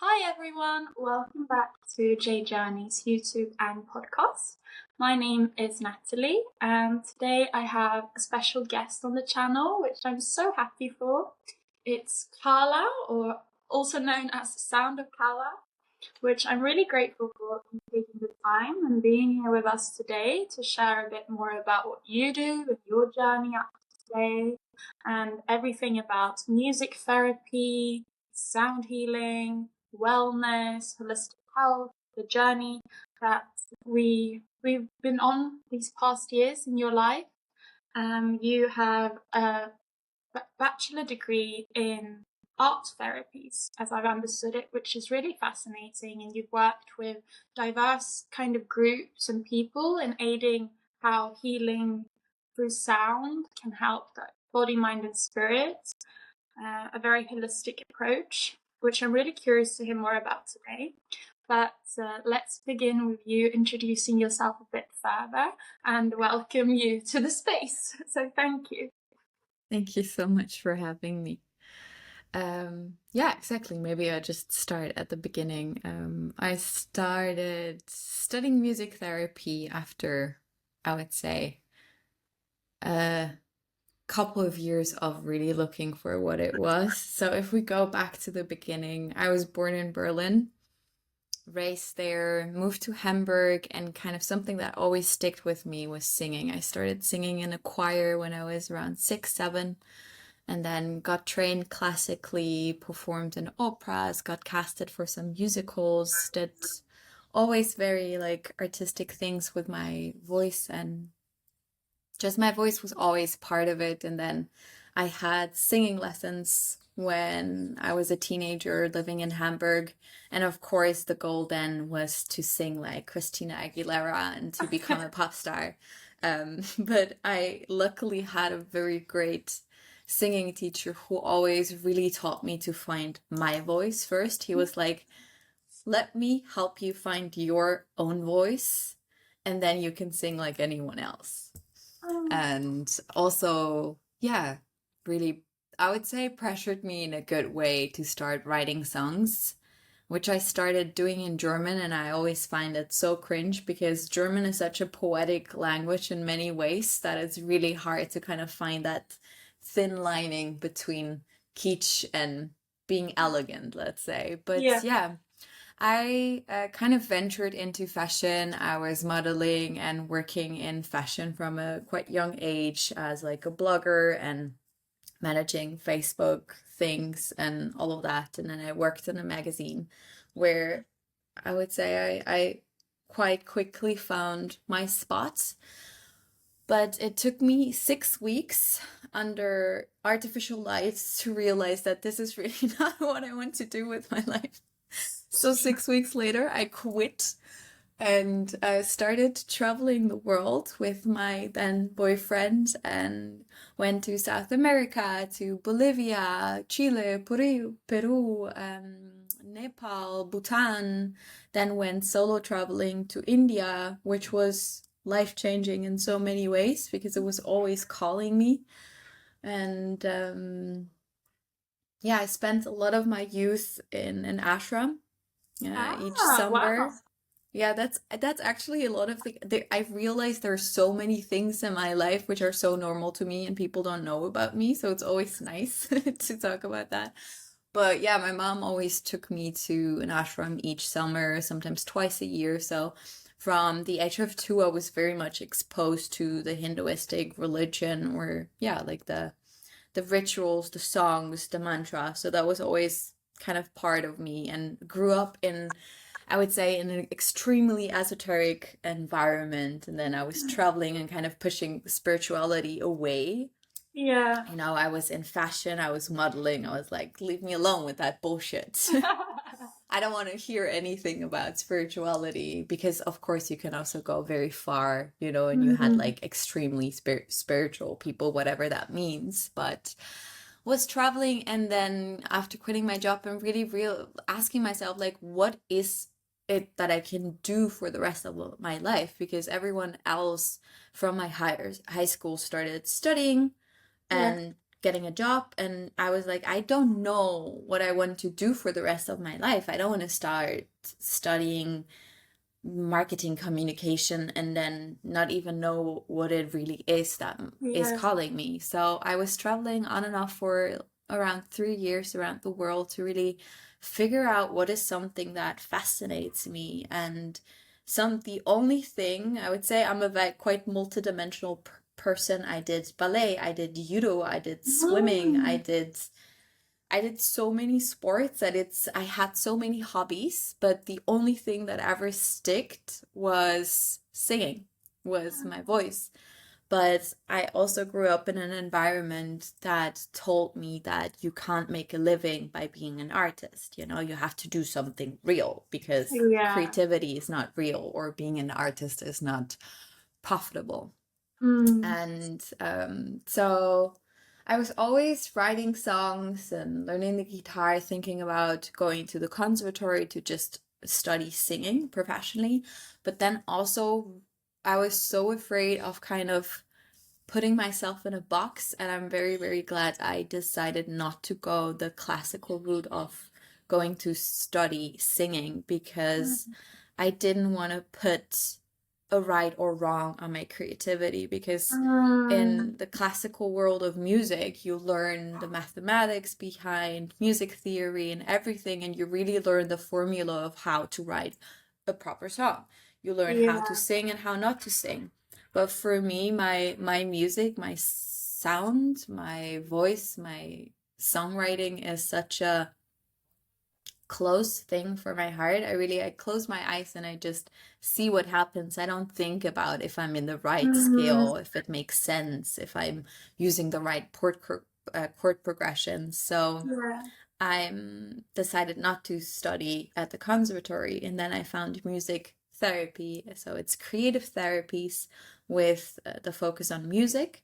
Hi everyone, welcome back to J Journey's YouTube and podcast. My name is Natalie, and today I have a special guest on the channel, which I'm so happy for. It's Karla, or also known as the Sound of Karla, which I'm really grateful for taking the time and being here with us today to share a bit more about what you do and your journey up to today, and everything about music therapy, sound healing, wellness, holistic health, the journey that we've been on these past years in your life. You have a bachelor degree in art therapies, as I've understood it, which is really fascinating. And you've worked with diverse kind of groups and people in aiding how healing through sound can help the body, mind, and spirit. A very holistic approach, which I'm really curious to hear more about today. But let's begin with you introducing yourself a bit further and welcome you to the space. So thank you. Thank you so much for having me. Yeah, exactly. Maybe I just start at the beginning. I started studying music therapy after, I would say, a couple of years of really looking for what it was. So if we go back to the beginning, I was born in Berlin, raised there, moved to Hamburg, and kind of something that always sticked with me was singing. I started singing in a choir when I was around 6, 7, and then got trained classically, performed in operas, got casted for some musicals, did always very like artistic things with my voice, and just my voice was always part of it. And then I had singing lessons when I was a teenager living in Hamburg. And of course, the goal then was to sing like Christina Aguilera and to become a pop star. But I luckily had a very great singing teacher who always really taught me to find my voice first. He was like, let me help you find your own voice, and then you can sing like anyone else. And also, yeah, really, I would say pressured me in a good way to start writing songs, which I started doing in German. And I always find it so cringe because German is such a poetic language in many ways that it's really hard to kind of find that thin lining between kitsch and being elegant, let's say. But Yeah. yeah, I kind of ventured into fashion. I was modeling and working in fashion from a quite young age as like a blogger and managing Facebook things and all of that. And then I worked in a magazine where I would say I quite quickly found my spot. But it took me 6 weeks under artificial lights to realize that this is really not what I want to do with my life. So 6 weeks later, I quit and I started traveling the world with my then boyfriend and went to South America, to Bolivia, Chile, Peru, Nepal, Bhutan, then went solo traveling to India, which was life-changing in so many ways because it was always calling me. And yeah, I spent a lot of my youth in an ashram each Wow. summer. Yeah, that's actually a lot of I've realized there are so many things in my life which are so normal to me and people don't know about me, so it's always nice to talk about that. But yeah, my mom always took me to an ashram each summer, sometimes twice a year. So from the age of 2, I was very much exposed to the Hinduistic religion, or yeah, like the rituals, the songs, the mantra. So that was always kind of part of me, and grew up in, I would say, in an extremely esoteric environment. And then I was traveling and kind of pushing spirituality away. Yeah. I was in fashion, I was modeling, I was like, leave me alone with that bullshit. I don't want to hear anything about spirituality because, of course, you can also go very far, and you had Mm. like extremely spiritual people, whatever that means. But was traveling, and then after quitting my job, and really real asking myself, like, what is it that I can do for the rest of my life? Because everyone else from my high school started studying Yeah. and getting a job, and I was like, I don't know what I want to do for the rest of my life. I don't want to start studying marketing communication and then not even know what it really is that is Yeah. calling me. So I was traveling on and off for around 3 years around the world to really figure out what is something that fascinates me. And the only thing I would say, I'm a quite multidimensional person. I did ballet, I did judo, I did swimming, Mm. I did so many sports that I had so many hobbies, but the only thing that ever sticked was singing, was my voice. But I also grew up in an environment that told me that you can't make a living by being an artist. You know, you have to do something real because Yeah. creativity is not real, or being an artist is not profitable. Mm. And so I was always writing songs and learning the guitar, thinking about going to the conservatory to just study singing professionally. But then also, I was so afraid of kind of putting myself in a box. And I'm very, very glad I decided not to go the classical route of going to study singing, because I didn't want to put a right or wrong on my creativity. Because Mm. in the classical world of music, you learn the mathematics behind music theory and everything, and you really learn the formula of how to write a proper song. You learn how to Yeah. sing and how not to sing. But for me, my music, my sound, my voice, my songwriting is such a close thing for my heart. I close my eyes and I just see what happens. I don't think about if I'm in the right Mm. scale, if it makes sense, if I'm using the right chord progression. So Yeah. I decided not to study at the conservatory, and then I found music therapy. So it's creative therapies with the focus on music.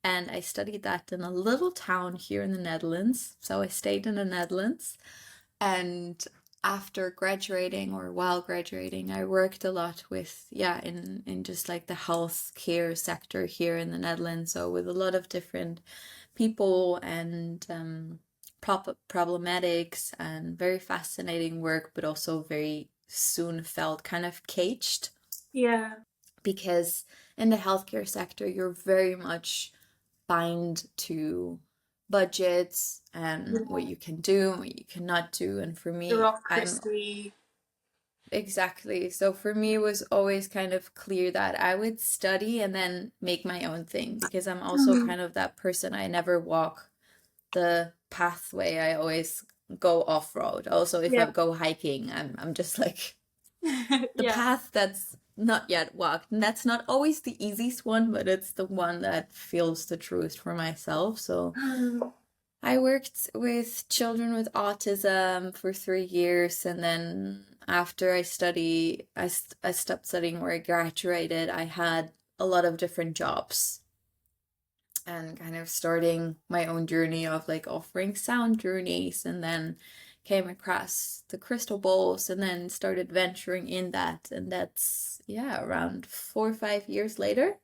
And I studied that in a little town here in the Netherlands. So I stayed in the Netherlands. And after graduating, or while graduating, I worked a lot with, yeah, in just like the healthcare sector here in the Netherlands. So with a lot of different people and problematics, and very fascinating work, but also very soon felt kind of caged, Yeah. because in the healthcare sector, you're very much bind to budgets and what Yeah. you can do and what you cannot do. And for me, I'm Bureaucracy. exactly. So for me, it was always kind of clear that I would study and then make my own thing, because I'm also Mm. kind of that person. I never walk the pathway. I always go off road. Also, if I Yeah. go hiking, I'm just like the Yeah. path that's not yet walked. And that's not always the easiest one, but it's the one that feels the truest for myself. So Mm. I worked with children with autism for 3 years, and then after I stopped studying, or I graduated, I had a lot of different jobs, and kind of starting my own journey of like offering sound journeys, and then came across the crystal bowls, and then started venturing in that. And that's, yeah, around 4 or 5 years later,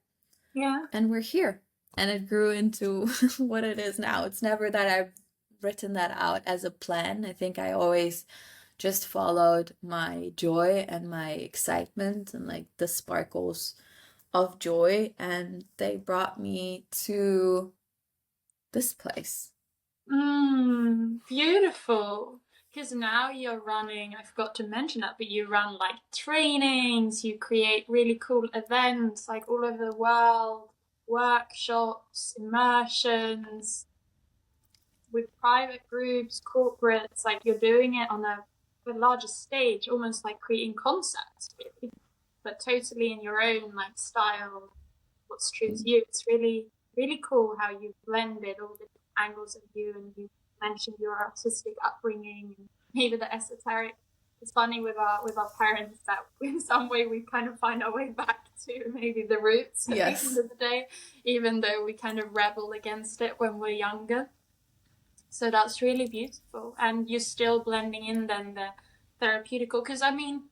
Yeah. and we're here. And it grew into what it is now. It's never that I've written that out as a plan. I think I always just followed my joy and my excitement and like the sparkles of joy, and they brought me to this place. Beautiful. Because now you're running, I forgot to mention that, but you run like trainings, you create really cool events like all over the world, workshops, immersions with private groups, corporates, like you're doing it on a larger stage, almost like creating concepts, really, but totally in your own like style, what's true to you. It's really, really cool how you've blended all the angles of you, and you mentioned your artistic upbringing and maybe the esoteric. It's funny with our parents that in some way we kind of find our way back to maybe the roots at the end Yes. of the day, even though we kind of rebel against it when we're younger. So that's really beautiful. And you're still blending in then the therapeutical. Because I mean,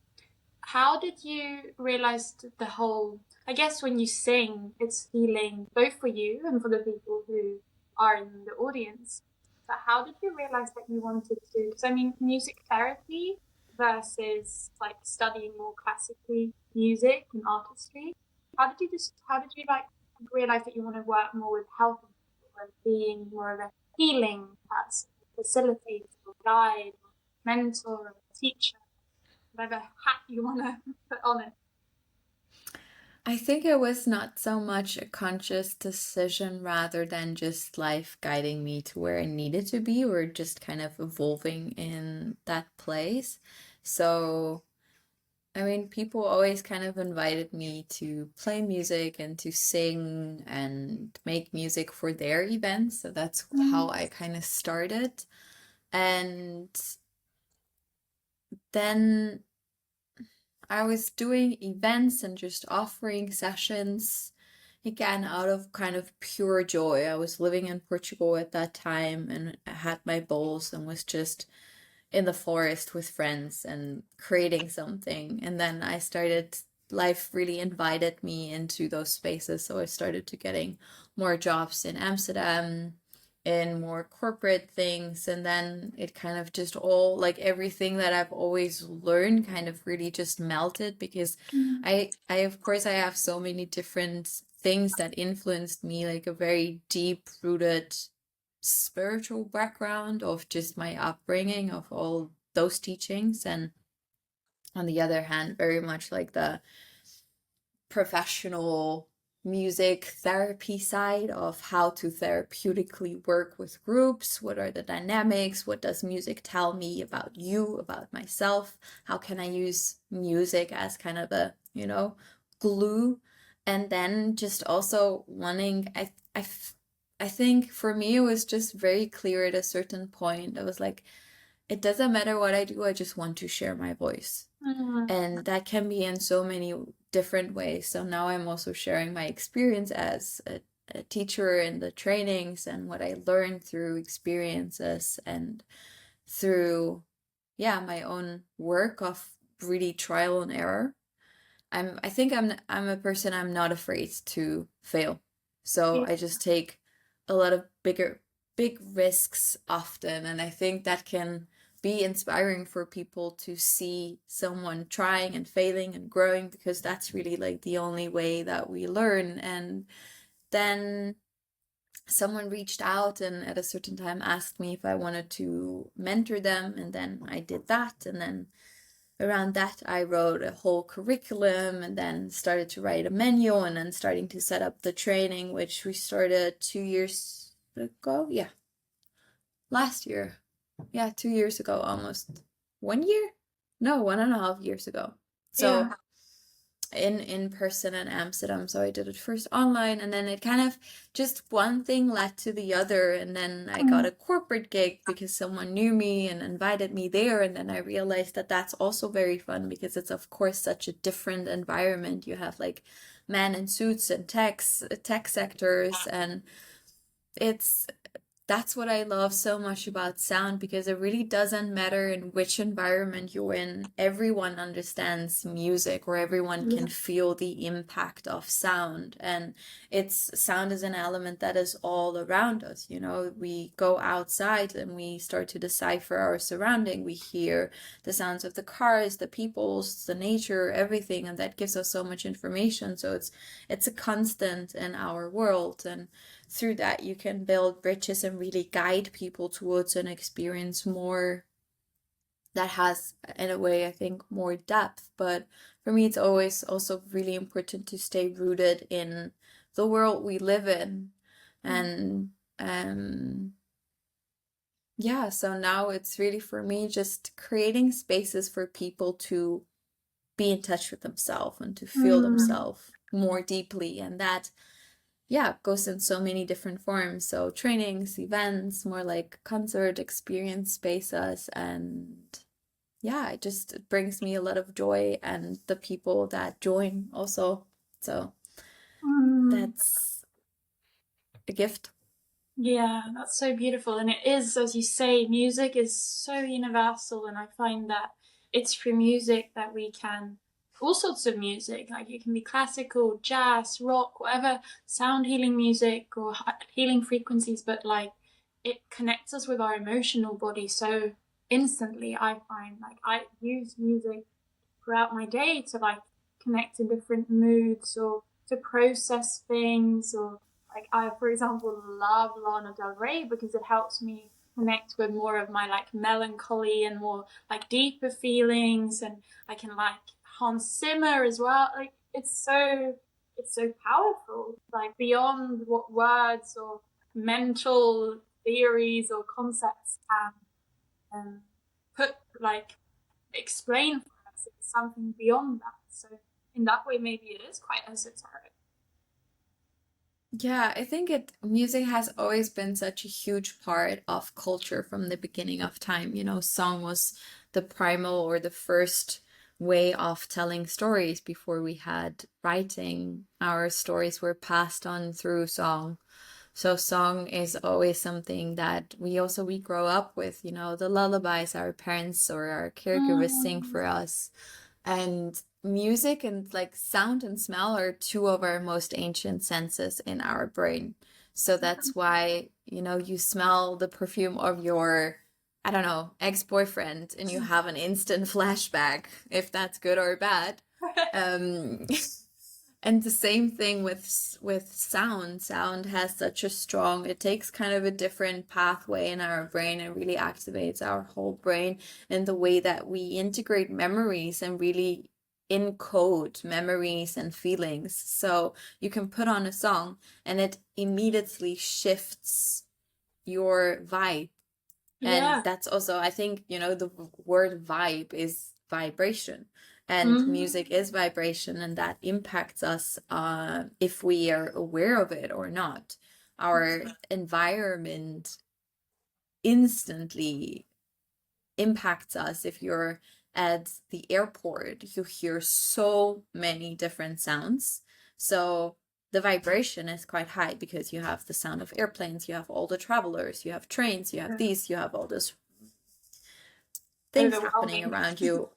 how did you realize the whole? I guess when you sing, it's healing both for you and for the people who are in the audience. But how did you realize that you wanted to? Because I mean, music therapy versus like studying more classically music and artistry. How did you like realize that you want to work more with helping people and being more of a healing person, facilitator, or guide, or mentor, or teacher, whatever hat you want to put on it? I think it was not so much a conscious decision rather than just life guiding me to where I needed to be or just kind of evolving in that place. So, I mean, people always kind of invited me to play music and to sing and make music for their events. So that's how I kind of started. And then I was doing events and just offering sessions again out of kind of pure joy. I was living in Portugal at that time and I had my bowls and was just in the forest with friends and creating something. And then I started, life really invited me into those spaces. So I started to getting more jobs in Amsterdam, in more corporate things. And then it kind of just all like everything that I've always learned kind of really just melted because I of course I have so many different things that influenced me, like a very deep rooted spiritual background of just my upbringing of all those teachings, and on the other hand very much like the professional music therapy side of how to therapeutically work with groups. What are the dynamics? What does music tell me about you, about myself? How can I use music as kind of a, glue? And then just also wanting, I think for me, it was just very clear at a certain point. I was like, it doesn't matter what I do, I just want to share my voice. And that can be in so many different ways. So now I'm also sharing my experience as a teacher in the trainings and what I learned through experiences and through, yeah, my own work of really trial and error. I think I'm a person, I'm not afraid to fail. So Yeah. I just take a lot of big risks often, and I think that can be inspiring for people to see someone trying and failing and growing, because that's really like the only way that we learn. And then someone reached out and at a certain time asked me if I wanted to mentor them, and then I did that. And then around that, I wrote a whole curriculum and then started to write a menu and then starting to set up the training, which we started 2 years ago. Yeah, last year. Yeah, 2 years ago almost. 1 year? No, 1.5 years ago. So Yeah. in person in Amsterdam. So I did it first online, and then it kind of just one thing led to the other, and then I got a corporate gig because someone knew me and invited me there, and then I realized that that's also very fun because it's of course such a different environment. You have like men in suits and tech sectors, and it's that's what I love so much about sound, because it really doesn't matter in which environment you're in. Everyone understands music, or everyone can feel the impact of sound. And sound is an element that is all around us. We go outside and we start to decipher our surrounding. We hear the sounds of the cars, the peoples, the nature, everything, and that gives us so much information. So it's a constant in our world, and through that you can build bridges and really guide people towards an experience more that has, in a way, I think, more depth. But for me, it's always also really important to stay rooted in the world we live in. And yeah, so now it's really for me just creating spaces for people to be in touch with themselves and to feel themselves more deeply. And that, yeah, goes in so many different forms. So trainings, events, more like concert experience spaces. And yeah, it brings me a lot of joy, and the people that join also. So that's a gift. Yeah, that's so beautiful. And it is, as you say, music is so universal. And I find that it's through music that we can all sorts of music. Like it can be classical, jazz, rock, whatever, sound healing music or healing frequencies, but like it connects us with our emotional body so instantly. I find like I use music throughout my day to like connect to different moods or to process things, or like I, for example, love Lana Del Rey because it helps me connect with more of my like melancholy and more like deeper feelings, and I can like Hans Zimmer as well. Like it's so powerful, like beyond what words or mental theories or concepts can put like explain for us. It's something beyond that. So in that way, maybe it is quite esoteric. Yeah, I think music has always been such a huge part of culture from the beginning of time. Song was the primal or the first way of telling stories before we had writing. Our stories were passed on through song. So song is always something that we grow up with, the lullabies our parents or our caregivers sing Mm. for us. And music and like sound and smell are two of our most ancient senses in our brain. So that's why, you smell the perfume of your, I don't know, ex-boyfriend and you have an instant flashback, if that's good or bad. Um, and the same thing with sound. Sound has such a strong, it takes kind of a different pathway in our brain and really activates our whole brain in the way that we integrate memories and really encode memories and feelings. So you can put on a song and it immediately shifts your vibe. And Yeah. that's also, I think, the word vibe is vibration. And music Mm. is vibration, and that impacts us if we are aware of it or not. Our environment instantly impacts us. If you're at the airport, you hear so many different sounds. So the vibration is quite high because you have the sound of airplanes, you have all the travelers, you have trains, you have these, you have all those things happening Overwhelming. around you.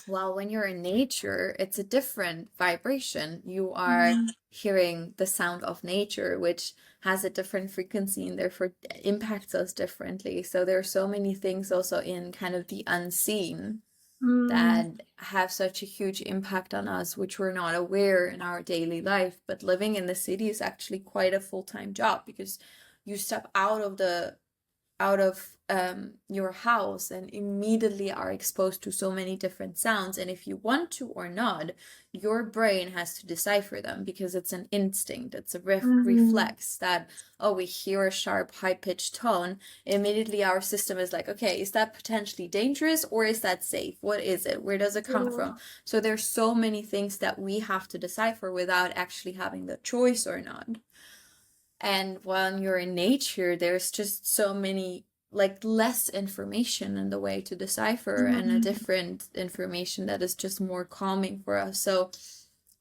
While when you're in nature, it's a different vibration. You are Mm. hearing the sound of nature, which has a different frequency and therefore impacts us differently. So there are so many things also in kind of the unseen Mm. that have such a huge impact on us, which we're not aware in our daily life. But living in the city is actually quite a full-time job because you step out of your house and immediately are exposed to so many different sounds. And if you want to or not, your brain has to decipher them because it's an instinct. It's a Mm. reflex that, oh, we hear a sharp, high-pitched tone. Immediately our system is like, okay, is that potentially dangerous or is that safe? What is it? Where does it come Yeah. from? So there's so many things that we have to decipher without actually having the choice or not. And when you're in nature, there's just so many, like less information in the way to decipher and a Mm. different information that is just more calming for us. So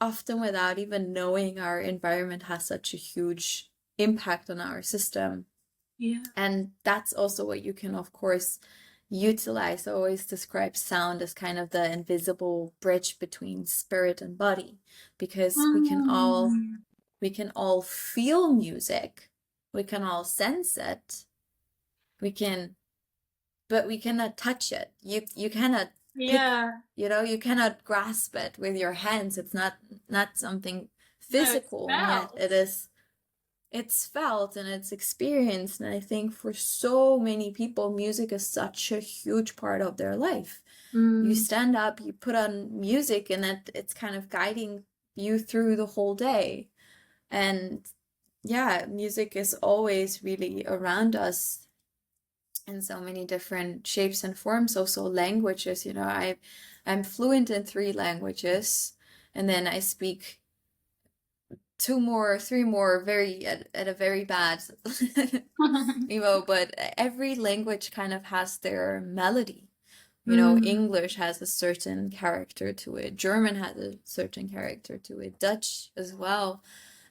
often without even knowing, our environment has such a huge impact on our system. Yeah. And that's also what you can, of course, utilize. I always describe sound as kind of the invisible bridge between spirit and body, because Mm. we can all feel music, we can all sense it, we can, but we cannot touch it. You cannot pick, Yeah. you cannot grasp it with your hands. It's not something No, it's physical, and yet felt. it's felt and it's experienced. And I think for so many people, music is such a huge part of their life. You Mm. stand up, you put on music, and it's kind of guiding you through the whole day. And yeah, music is always really around us in so many different shapes and forms. Also languages, I'm fluent in 3 languages, and then I speak 3 more very at a very bad but every language kind of has their melody. Mm. English has a certain character to it, German has a certain character to it, Dutch as well,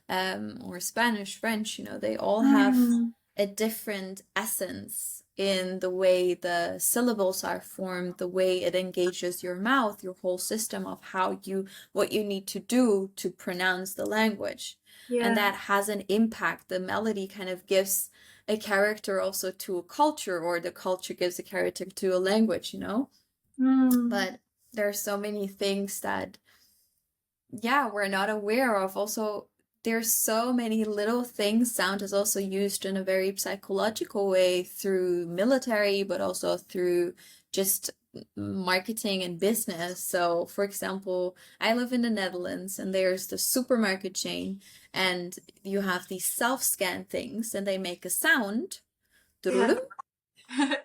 or Spanish, French, they all have Mm. a different essence in the way the syllables are formed, the way it engages your mouth, your whole system of what you need to do to pronounce the language. And that has an impact. The melody kind of gives a character also to a culture, or the culture gives a character to a language, But there are so many things that, we're not aware of. Also, there's so many little things. Sound is also used in a very psychological way through military, but also through just marketing and business. So, for example, I live in the Netherlands, and there's the supermarket chain, and you have these self-scan things, and they make a sound,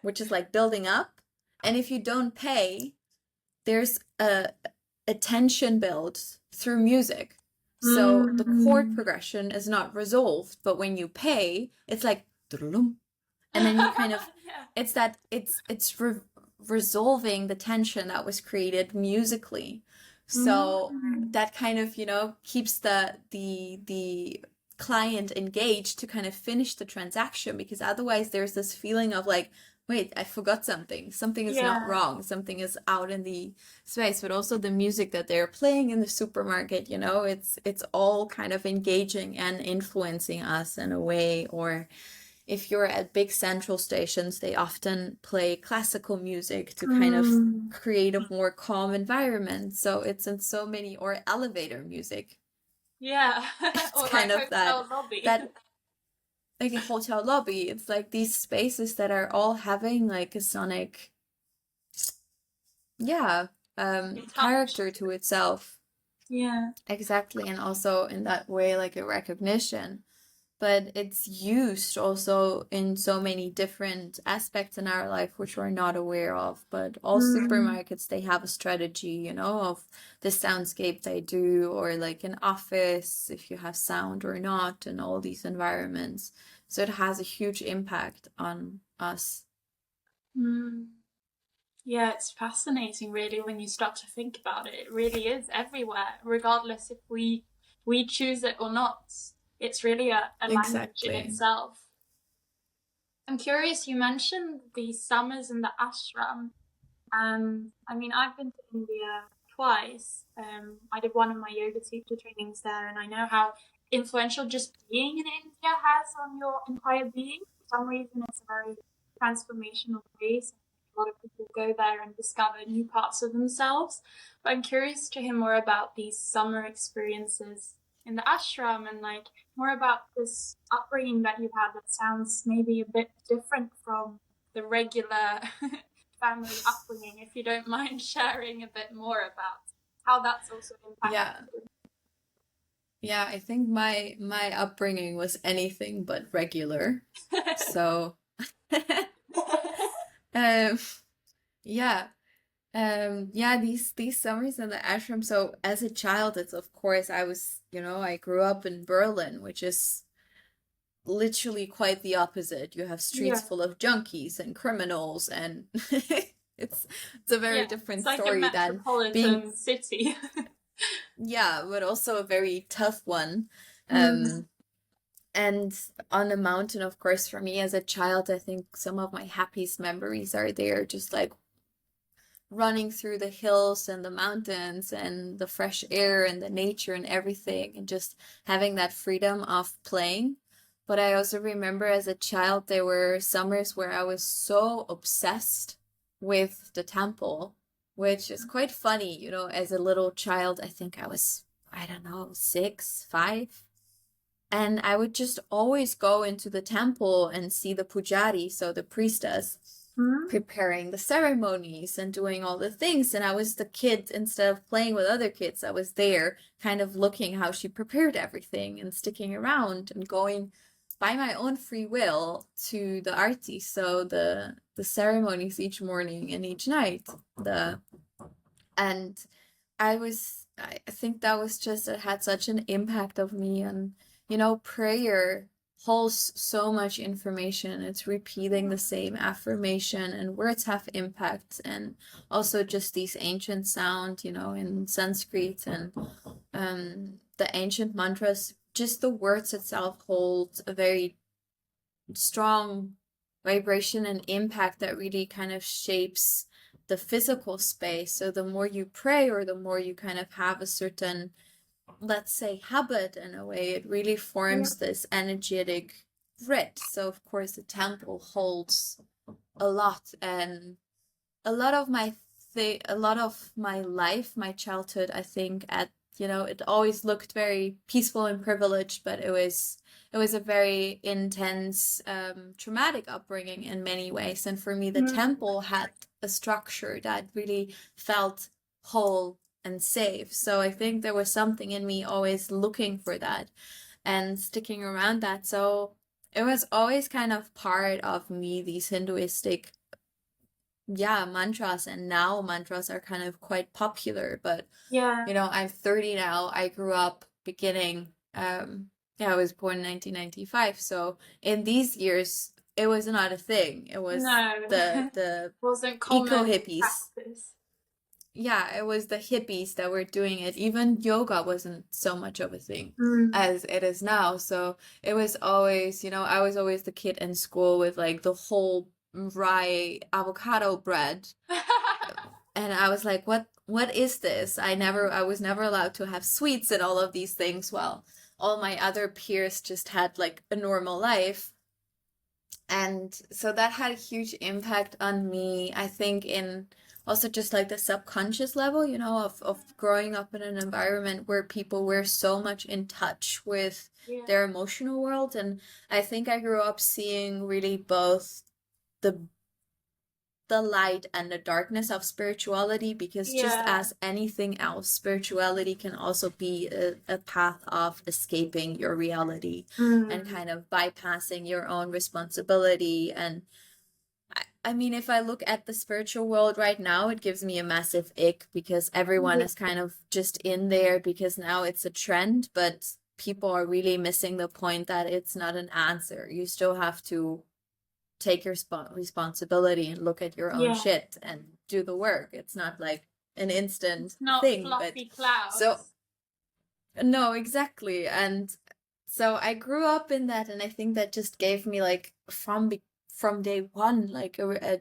which is like building up. And if you don't pay, there's a tension built through music. So the chord progression is not resolved, but when you pay, it's like, and then you kind of, it's resolving the tension that was created musically. So that kind of, keeps the client engaged to kind of finish the transaction, because otherwise there's this feeling of like, wait, I forgot something. Something is not wrong. Something is out in the space. But also the music that they're playing in the supermarket, it's all kind of engaging and influencing us in a way. Or if you're at big central stations, they often play classical music to kind of create a more calm environment. So it's in so many, or elevator music. Yeah. It's or kind like of that lobby. like a hotel lobby. It's like these spaces that are all having like a sonic, character to itself. Yeah. Exactly. And also in that way, like a recognition. But it's used also in so many different aspects in our life which we're not aware of. But all supermarkets, they have a strategy, of the soundscape they do, or like an office, if you have sound or not, and all these environments. So it has a huge impact on us. Yeah, it's fascinating really when you start to think about it. It really is everywhere, regardless if we choose it or not. It's really a language in itself. I'm curious, you mentioned the summers in the ashram. I mean, I've been to India twice. I did one of my yoga teacher trainings there, and I know how influential just being in India has on your entire being. For some reason, it's a very transformational place. A lot of people go there and discover new parts of themselves. But I'm curious to hear more about these summer experiences in the ashram, and like more about this upbringing that you've had that sounds maybe a bit different from the regular family upbringing, if you don't mind sharing a bit more about how that's also impacted you. Yeah, I think my upbringing was anything but regular. So um yeah. These summers in the ashram. So as a child, it's of course I grew up in Berlin, which is literally quite the opposite. You have streets full of junkies and criminals, and it's a very different story like a than being city. but also a very tough one. And on the mountain, of course, for me as a child, I think some of my happiest memories are there, just like running through the hills and the mountains and the fresh air and the nature and everything, and just having that freedom of playing. But I also remember as a child, there were summers where I was so obsessed with the temple, which is quite funny, as a little child. I think I was, I don't know, 6, 5. And I would just always go into the temple and see the pujari, so the priestess, preparing the ceremonies and doing all the things. And I was the kid, instead of playing with other kids, I was there kind of looking how she prepared everything and sticking around and going by my own free will to the arti, so the ceremonies each morning and each night. And I think that was just, it had such an impact of me. And prayer holds so much information. It's repeating the same affirmation, and words have impact. And also just these ancient sound, in Sanskrit, and the ancient mantras, just the words itself hold a very strong vibration and impact that really kind of shapes the physical space. So the more you pray, or the more you kind of have a certain, let's say, habit in a way, it really forms this energetic grid. So of course the temple holds a lot, and a lot of my life, my childhood, I think, it always looked very peaceful and privileged, but it was a very intense, traumatic upbringing in many ways. And for me, the temple had a structure that really felt whole and safe. So I think there was something in me always looking for that and sticking around that. So it was always kind of part of me, these Hinduistic mantras. And now mantras are kind of quite popular, but I'm 30 now. I grew up beginning, I was born in 1995, so in these years it was not a thing. It was the wasn't eco common hippies. practice. Yeah, it was the hippies that were doing it. Even yoga wasn't so much of a thing as it is now. So it was always, I was always the kid in school with like the whole rye avocado bread. And I was like, what is this? I was never allowed to have sweets and all of these things. Well, all my other peers just had like a normal life. And so that had a huge impact on me, I think, in also just like the subconscious level, of growing up in an environment where people were so much in touch with their emotional world. And I think I grew up seeing really both the light and the darkness of spirituality, because just as anything else, spirituality can also be a path of escaping your reality and kind of bypassing your own responsibility. And I mean, if I look at the spiritual world right now, it gives me a massive ick, because everyone is kind of just in there because now it's a trend, but people are really missing the point that it's not an answer. You still have to take your responsibility and look at your own shit and do the work. It's not like an instant thing. Fluffy clouds. So no, exactly. And so I grew up in that, and I think that just gave me like from day one like a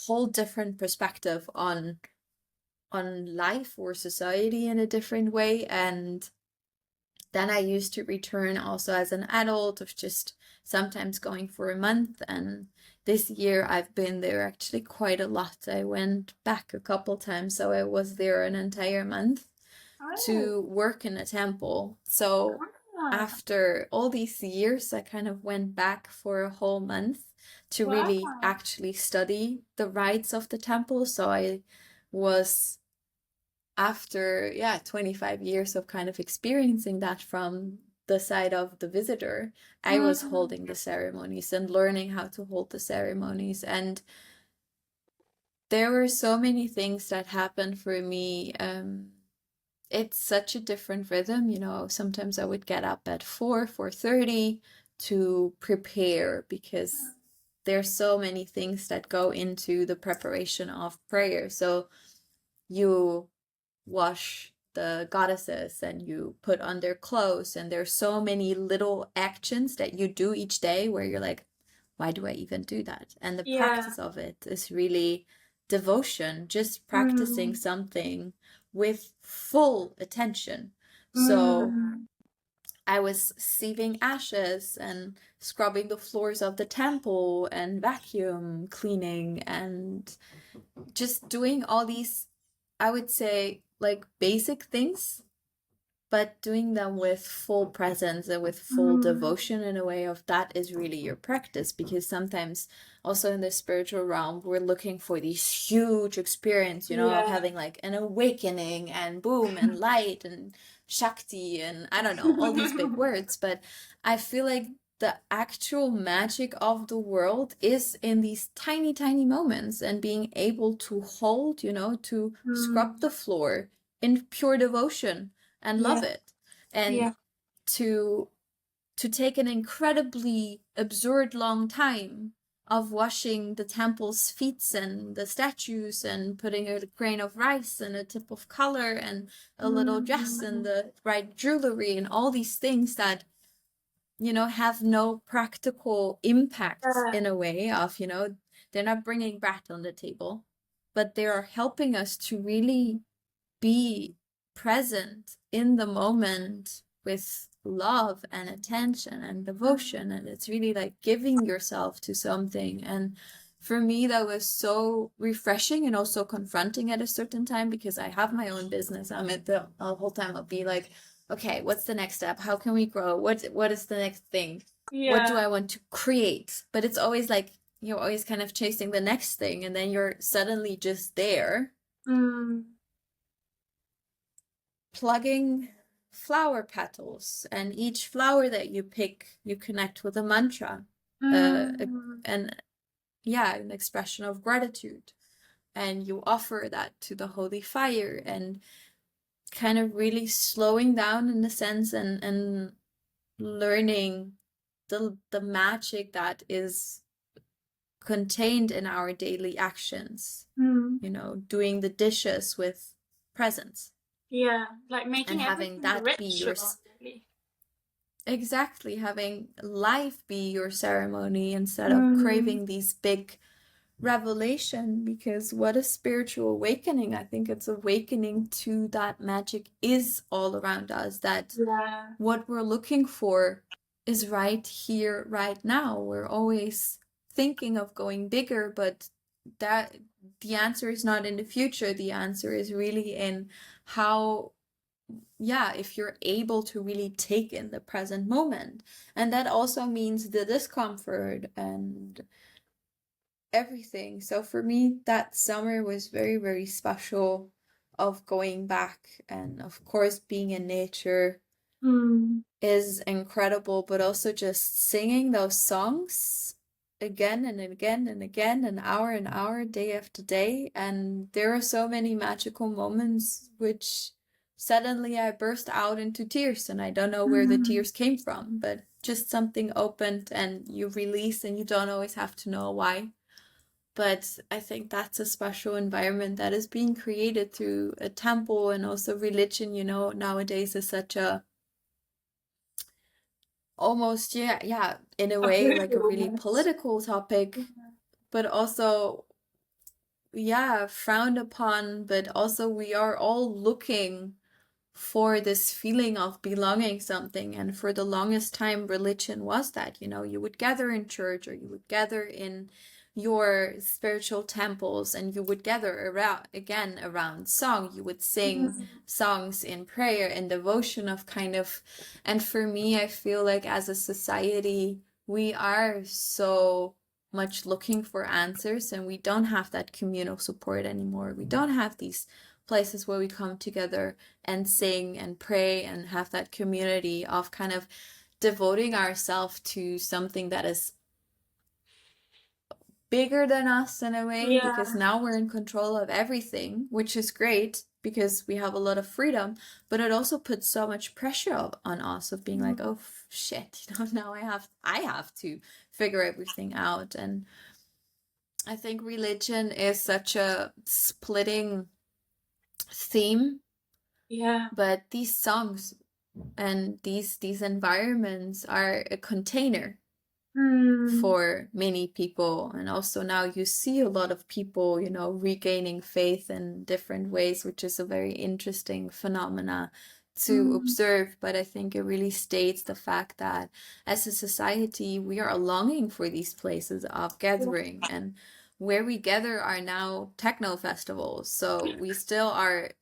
whole different perspective on life or society in a different way. And then I used to return also as an adult, of just sometimes going for a month. And this year I've been there actually quite a lot. I went back a couple times, so I was there an entire month to work in a temple. So after all these years, I kind of went back for a whole month to really actually study the rites of the temple. So I was, after 25 years of kind of experiencing that from the side of the visitor, I was holding the ceremonies and learning how to hold the ceremonies. And there were so many things that happened for me. It's such a different rhythm, sometimes I would get up at 4:30 to prepare, because there's so many things that go into the preparation of prayer. So you wash the goddesses and you put on their clothes, and there's so many little actions that you do each day where you're like, why do I even do that? And the practice of it is really devotion, just practicing something with full attention. So I was sieving ashes and scrubbing the floors of the temple and vacuum cleaning and just doing all these, I would say, like basic things, but doing them with full presence and with full devotion, in a way of that is really your practice. Because sometimes also in the spiritual realm, we're looking for these huge experience, of having like an awakening and boom and light and Shakti and I don't know, all these big words. But I feel like the actual magic of the world is in these tiny, tiny moments, and being able to hold, to scrub the floor in pure devotion and love it. And to take an incredibly absurd long time of washing the temple's feet and the statues and putting a grain of rice and a tip of color and a little dress and the right jewelry and all these things that have no practical impact Yeah. in a way of, they're not bringing bread on the table, but they are helping us to really be present in the moment with love and attention and devotion. And it's really like giving yourself to something. And for me, that was so refreshing and also confronting at a certain time, because I have my own business. I'm at the whole time I'll be like, okay, what's the next step? How can we grow? What is the next thing? What do Yeah. I want to create? But it's always like you're always kind of chasing the next thing, and then you're suddenly just there plugging flower petals, and each flower that you pick, you connect with a mantra, and yeah, an expression of gratitude, and you offer that to the holy fire, and kind of really slowing down in a sense, and learning the magic that is contained in our daily actions, doing the dishes with presence. Yeah, like And making having everything a that be your ritual, really. exactly, having life be your ceremony instead of craving these big revelation. Because what is spiritual awakening? I think it's awakening to that magic is all around us, that Yeah. what we're looking for is right here, right now. We're always thinking of going bigger, but that the answer is not in the future. The answer is really in how, yeah, if you're able to really take in the present moment. And that also means the discomfort and everything. So for me, that summer was very, very special, of going back, and of course being in nature is incredible, but also just singing those songs again and again and again, an hour and hour, day after day. And there are so many magical moments which suddenly I burst out into tears, and I don't know where the tears came from, but just something opened and you release, and you don't always have to know why. But I think that's a special environment that is being created through a temple. And also religion, nowadays is such a almost, yeah, in a way, like a really political topic, but also, yeah, frowned upon. But also we are all looking for this feeling of belonging something. And for the longest time, religion was that, you would gather in church, or you would gather in your spiritual temples, and you would gather around song. You would sing songs in prayer and devotion of kind of. And for me, I feel like as a society, we are so much looking for answers, and we don't have that communal support anymore. We don't have these places where we come together and sing and pray and have that community of kind of devoting ourselves to something that is bigger than us in a way. Yeah. Because now we're in control of everything, which is great because we have a lot of freedom, but it also puts so much pressure on us of being like, oh shit, now I have to figure everything out. And I think religion is such a splitting theme. Yeah. But these songs and these environments are a container for many people. And also now you see a lot of people, regaining faith in different ways, which is a very interesting phenomena to observe. But I think it really states the fact that as a society, we are longing for these places of gathering. And where we gather are now techno festivals. So we still are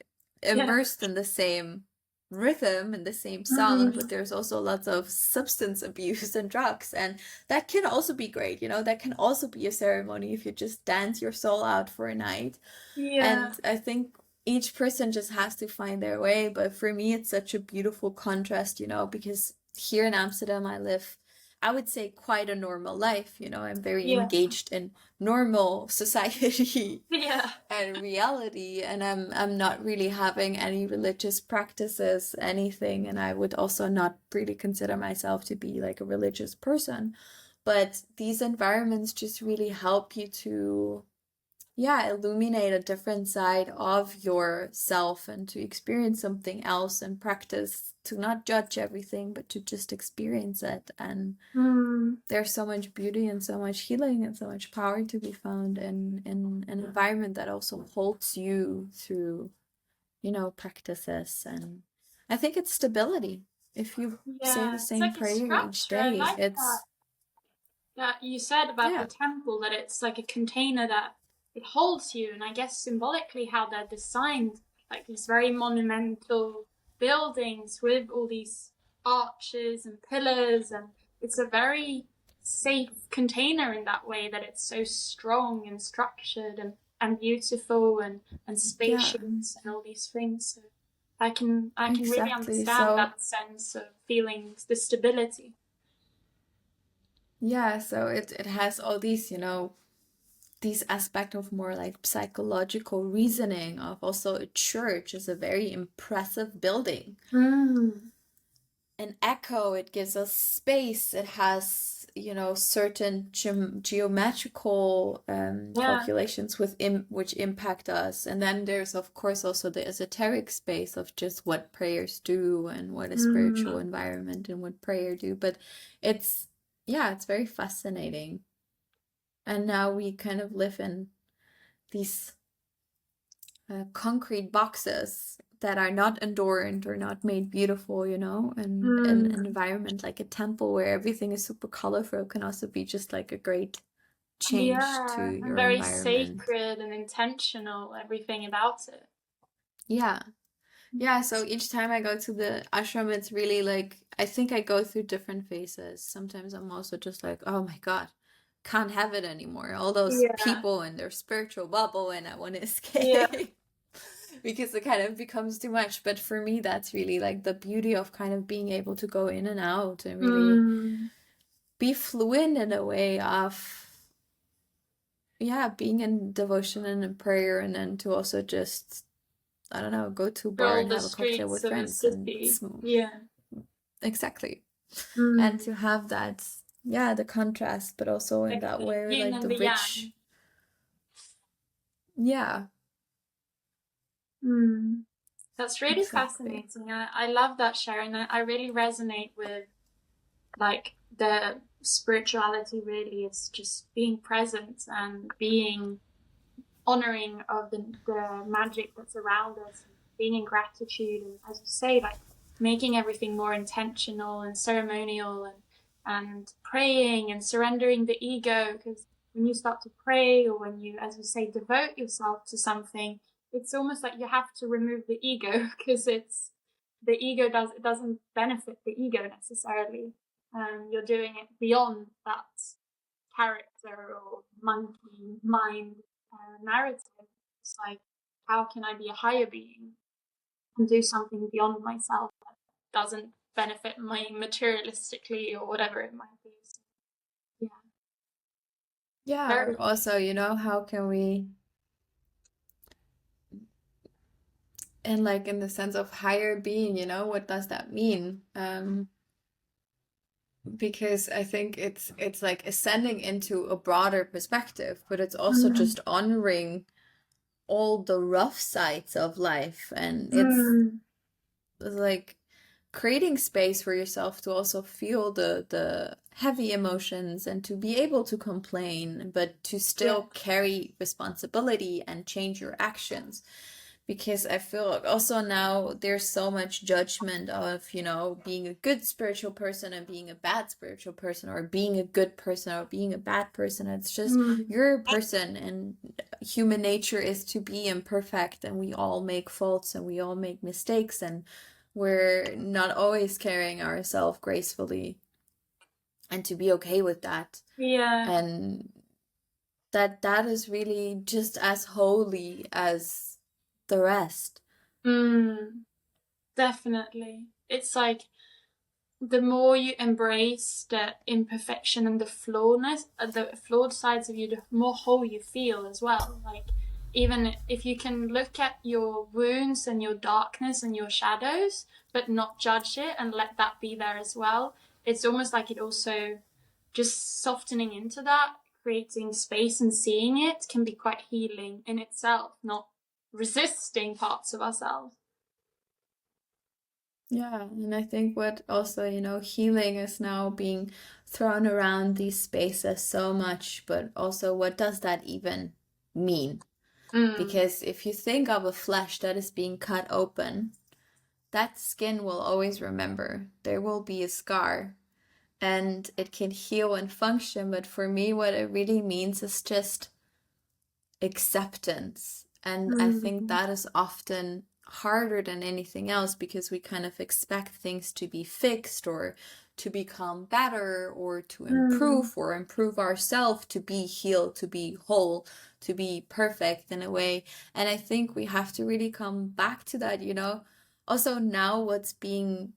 immersed in the same rhythm and the same song, but there's also lots of substance abuse and drugs, and that can also be great. That can also be a ceremony if you just dance your soul out for a night. Yeah. And I think each person just has to find their way. But for me, it's such a beautiful contrast, because here in Amsterdam, I live, I would say, quite a normal life. I'm very engaged in normal society Yeah. and reality, and I'm not really having any religious practices, anything. And I would also not really consider myself to be like a religious person. But these environments just really help you to illuminate a different side of yourself and to experience something else and practice to not judge everything, but to just experience it. And there's so much beauty and so much healing and so much power to be found in an environment that also holds you through, practices. And I think it's stability. If you say the It's same like a prayer each structure. I day, like it's that you said about the temple, that it's like a container that it holds you, and I guess symbolically how they're designed, like these very monumental buildings with all these arches and pillars, and it's a very safe container in that way, that it's so strong and structured and beautiful and spacious and all these things. So I can really understand that sense of feeling the stability. Yeah, so it has all these, these aspects of more like psychological reasoning of also a church is a very impressive building. An echo, it gives us space. It has, certain geometrical calculations which impact us. And then there's, of course, also the esoteric space of just what prayers do and what a spiritual environment and what prayer do. But it's very fascinating. And now we kind of live in these concrete boxes that are not adorned or not made beautiful, and an environment like a temple where everything is super colorful can also be just like a great change to your very environment. sacred and intentional, everything about it. Yeah, so each time I go to the ashram, it's really like, I think I go through different phases. Sometimes I'm also just like, oh my God, can't have it anymore. All those people in their spiritual bubble, and I want to escape because it kind of becomes too much. But for me, that's really like the beauty of kind of being able to go in and out and really be fluent in a way of, being in devotion and in prayer, and then to also just, I don't know, go to a bar and have a cocktail with friends and exactly. And to have that, the contrast, but also in that way, like the rich. That's really fascinating. I love that, Sharon. I really resonate with, like, the spirituality really is just being present and being honoring of the magic that's around us, and being in gratitude, and as you say, like making everything more intentional and ceremonial, and praying and surrendering the ego. Because when you start to pray, or when you, as you say, devote yourself to something, it's almost like you have to remove the ego, because it doesn't benefit the ego necessarily. You're doing it beyond that character or monkey mind narrative. It's like, how can I be a higher being and do something beyond myself that doesn't benefit me materialistically or whatever it might be? So, or also, how can we, and like in the sense of higher being, what does that mean? Because I think it's like ascending into a broader perspective, but it's also just honoring all the rough sides of life, and it's like creating space for yourself to also feel the heavy emotions and to be able to complain, but to still carry responsibility and change your actions. Because I feel like also now there's so much judgment of, being a good spiritual person and being a bad spiritual person, or being a good person or being a bad person. It's just you're a person, and human nature is to be imperfect, and we all make faults and we all make mistakes, and we're not always carrying ourselves gracefully, and to be okay with that. And that is really just as holy as the rest. Definitely. It's like the more you embrace the imperfection and the flawed sides of you, the more whole you feel as well. Like, even if you can look at your wounds and your darkness and your shadows, but not judge it and let that be there as well, it's almost like it also just softening into that creating space and seeing it can be quite healing in itself, not resisting parts of ourselves. Yeah, and I think what also, healing is now being thrown around these spaces so much, but also what does that even mean? Because if you think of a flesh that is being cut open, that skin will always remember. There will be a scar and it can heal and function. But for me, what it really means is just acceptance. And I think that is often harder than anything else because we kind of expect things to be fixed or to become better or to improve ourselves, to be healed, to be whole, to be perfect in a way. And I think we have to really come back to that, Also now what's being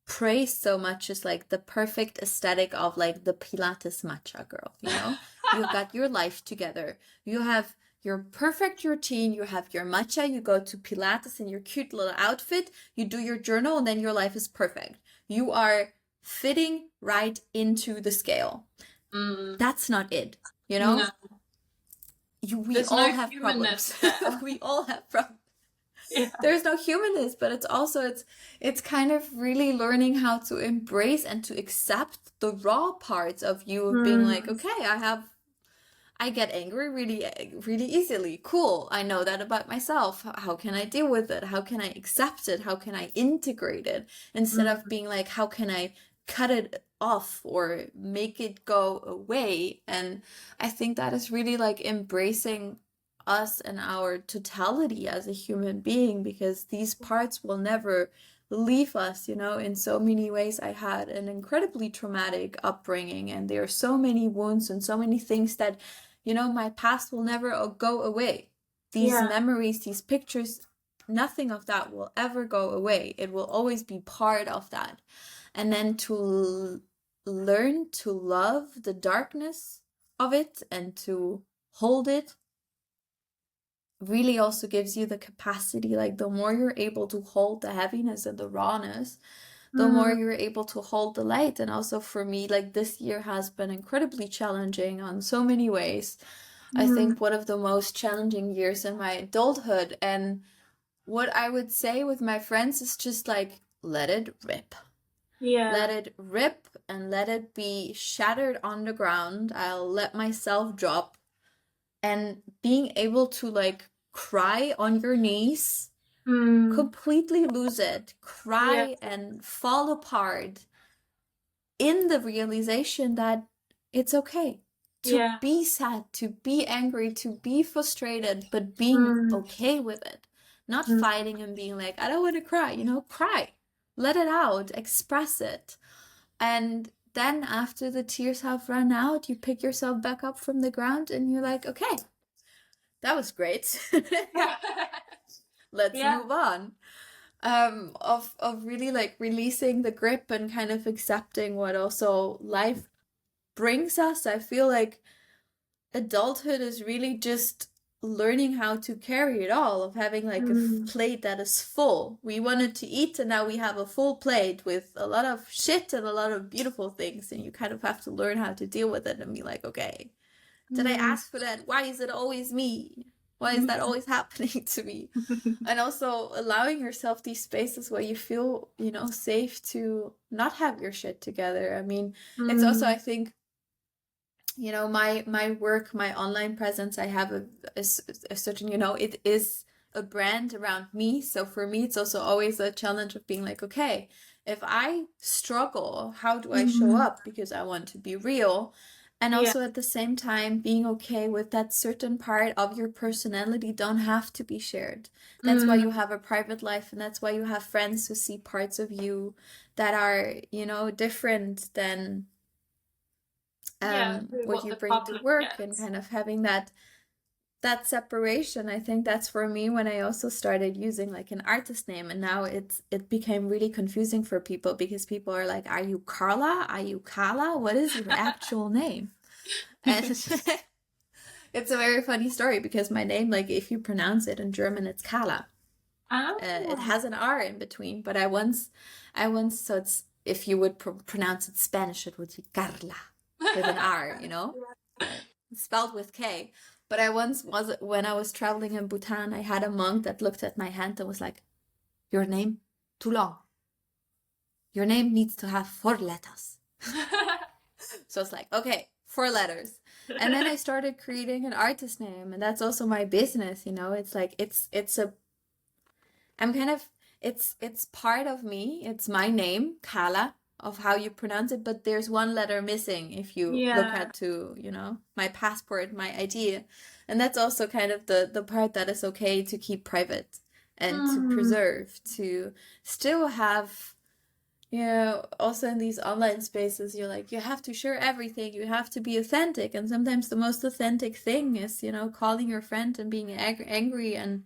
praised so much is like the perfect aesthetic of like the Pilates matcha girl, You got your life together. You have your perfect routine, you have your matcha, you go to Pilates in your cute little outfit, you do your journal, and then your life is perfect. You are fitting right into the scale. That's not it, No. We all have problems. We all have problems. Yeah. There's no humanness, but it's also it's kind of really learning how to embrace and to accept the raw parts of you of being like, okay, I get angry really, really easily. Cool. I know that about myself. How can I deal with it? How can I accept it? How can I integrate it? Instead of being like, how can I cut it off or make it go away? And I think that is really like embracing us and our totality as a human being, because these parts will never leave us, in so many ways. I had an incredibly traumatic upbringing, and there are so many wounds and so many things that, my past will never go away. These memories, these pictures, nothing of that will ever go away. It will always be part of that. And then to learn to love the darkness of it and to hold it really also gives you the capacity, like the more you're able to hold the heaviness and the rawness, the more you're able to hold the light. And also for me, like this year has been incredibly challenging on so many ways. I think one of the most challenging years in my adulthood. And what I would say with my friends is just like, let it rip. Yeah. Let it rip and let it be shattered on the ground. I'll let myself drop. And being able to like cry on your knees, completely lose it, cry and fall apart in the realization that it's okay to be sad, to be angry, to be frustrated, but being okay with it, not fighting and being like, I don't want to cry, cry, let it out, express it. And then after the tears have run out, you pick yourself back up from the ground and you're like, okay, that was great. Let's move on. Of really like releasing the grip and kind of accepting what also life brings us. I feel like adulthood is really just learning how to carry it all, of having like a plate that is full. We wanted to eat and now we have a full plate with a lot of shit and a lot of beautiful things, and you kind of have to learn how to deal with it and be like, okay, did I ask for that? Why is it always me? Why is that always happening to me? And also allowing yourself these spaces where you feel, safe to not have your shit together. I mean, it's also, I think, my work, my online presence, I have a certain, it is a brand around me. So for me, it's also always a challenge of being like, okay, if I struggle, how do I show up? Because I want to be real. And also at the same time, being okay with that certain part of your personality don't have to be shared. That's why you have a private life, and that's why you have friends who see parts of you that are, different than what you bring to work, and kind of having that separation. I think that's for me when I also started using like an artist name, and now it became really confusing for people because people are like, are you Karla? Are you Karla? What is your actual name? And it's a very funny story because my name, like if you pronounce it in German, it's Karla. It has an R in between, but I once, so it's, if you would pronounce it Spanish, it would be Karla with an R, spelled with K. But I once was, when I was traveling in Bhutan, I had a monk that looked at my hand and was like, your name, too long. Your name needs to have 4 letters. So it's like, okay, 4 letters. And then I started creating an artist name, and that's also my business, you know. It's like I'm kind of it's part of me. It's my name, Karla, of how you pronounce it, but there's one letter missing if you look Yeah. at to, you know, my passport, my ID. And that's also kind of the part that is okay to keep private and to preserve, to still have, you know, also in these online spaces, you're like, you have to share everything, you have to be authentic. And sometimes the most authentic thing is, you know, calling your friend and being angry and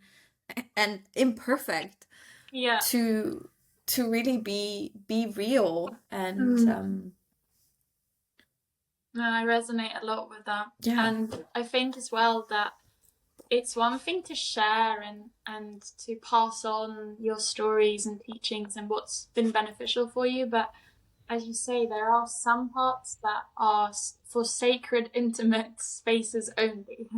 imperfect Yeah. to really be real. And No, I resonate a lot with that. yeah, And I think as well that it's one thing to share and to pass on your stories and teachings and what's been beneficial for you, but as you say, there are some parts that are for sacred, intimate spaces only.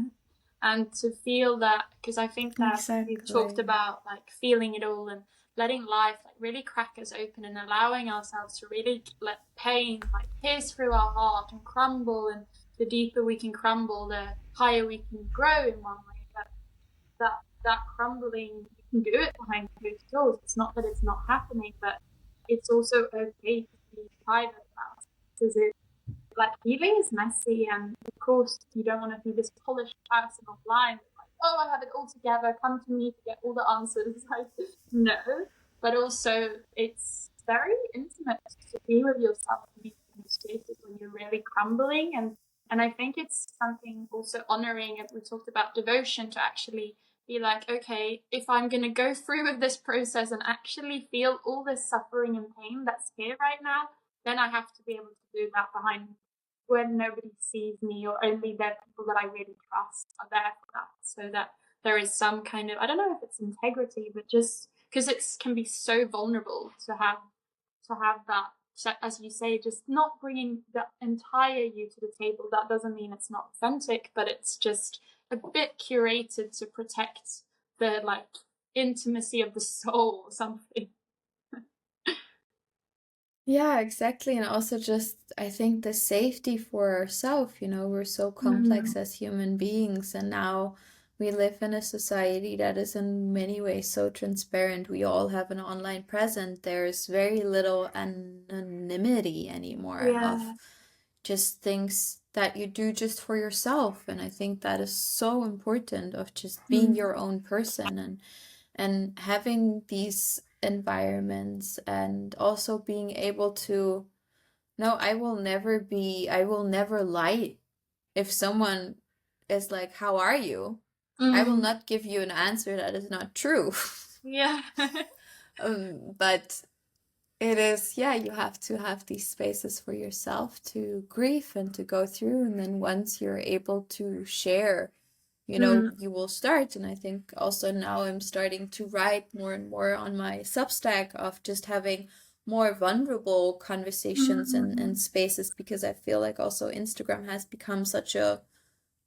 And to feel that, because I think that we've talked exactly. about like feeling it all and letting life like really crack us open and allowing ourselves to really let pain like pierce through our heart and crumble. And the deeper we can crumble, the higher we can grow in one way. But that crumbling, you can do it behind closed doors. It's not that it's not happening, but it's also okay to be private about it, because it like healing is messy, and of course you don't want to be this polished person offline like, oh, I have it all together, come to me to get all the answers. Like, no. But also it's very intimate to be with yourself and be in spaces when you're really crumbling, and I think it's something also honoring, if we talked about devotion, to actually be like, okay, if I'm going to go through with this process and actually feel all this suffering and pain that's here right now, then I have to be able to do that behind, when nobody sees me, or only the people that I really trust are there for that, so that there is some kind of, I don't know if it's integrity, but just because it can be so vulnerable to have that, as you say, just not bringing the entire you to the table. That doesn't mean it's not authentic, but it's just a bit curated to protect the like intimacy of the soul or something. Yeah, exactly. And also just, I think the safety for ourselves, you know, we're so complex as human beings, and now we live in a society that is in many ways so transparent. We all have an online presence. There's very little anonymity anymore of Yeah. just things that you do just for yourself. And I think that is so important, of just being your own person and having these environments, and also being able to, no, I will never lie. If someone is like, how are you? I will not give you an answer that is not true. Yeah. But it is, yeah, you have to have these spaces for yourself to grieve and to go through. And then once you're able to share, you know, you will start. And I think also now I'm starting to write more and more on my Substack, of just having more vulnerable conversations and spaces, because I feel like also Instagram has become such a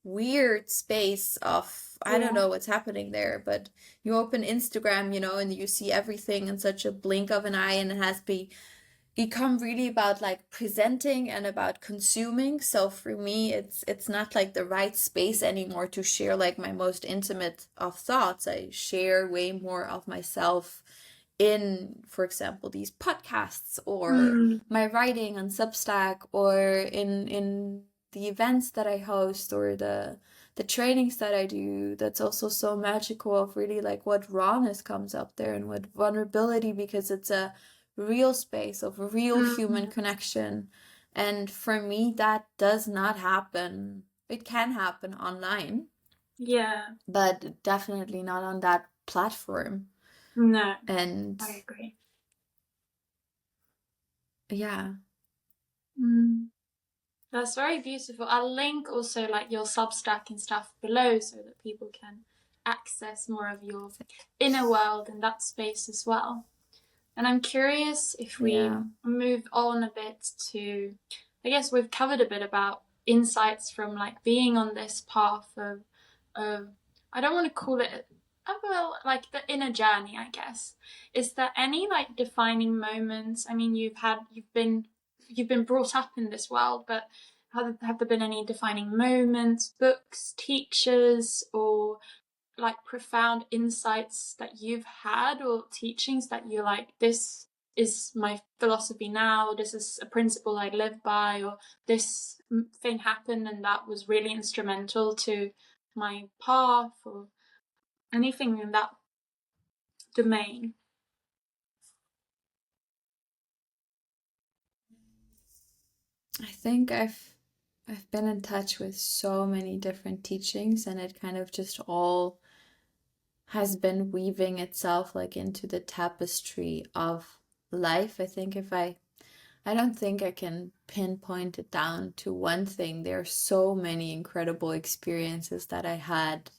weird space of, I don't Yeah. know what's happening there, but you open Instagram, you know, and you see everything in such a blink of an eye, and it has become really about like presenting and about consuming. So for me, it's not like the right space anymore to share like my most intimate of thoughts. I share way more of myself in, for example, these podcasts, or my writing on Substack, or in the events that I host, or the trainings that I do. That's also so magical, of really like what rawness comes up there, and what vulnerability, because it's a real space of real human connection. And for me, that does not happen. It can happen online, Yeah. but definitely not on that platform. No, And I agree. yeah. That's very beautiful. I'll link also like your Substack and stuff below, so that people can access more of your inner world in that space as well. And I'm curious if we Yeah. move on a bit to, I guess we've covered a bit about insights from like being on this path of I don't want to call it well, like the inner journey, I guess. Is there any like defining moments? I mean, you've been brought up in this world, but have there been any defining moments, books, teachers, or like profound insights that you've had, or teachings that you're like, this is my philosophy now, this is a principle I live by, or this thing happened and that was really instrumental to my path, or anything in that domain? I think I've been in touch with so many different teachings, and it kind of just all has been weaving itself like into the tapestry of life. I think if I don't think I can pinpoint it down to one thing. There are so many incredible experiences that I had,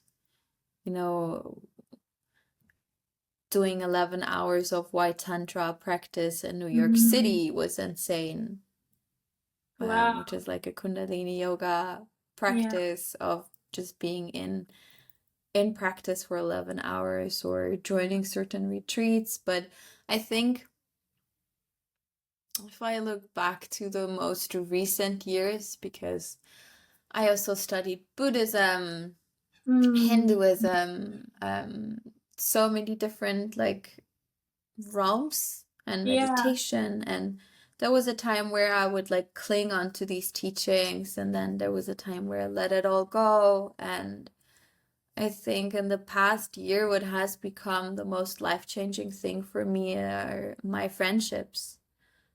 you know, doing 11 hours of white tantra practice in New York Mm. City was insane, Wow. which is like a Kundalini yoga Yeah. practice of just being in practice for 11 hours or joining certain retreats. But I think if I look back to the most recent years, because I also studied Buddhism, Mm. Hinduism, so many different like realms and Yeah. meditation. And there was a time where I would like cling on to these teachings, and then there was a time where I let it all go. And I think in the past year, what has become the most life-changing thing for me are my friendships,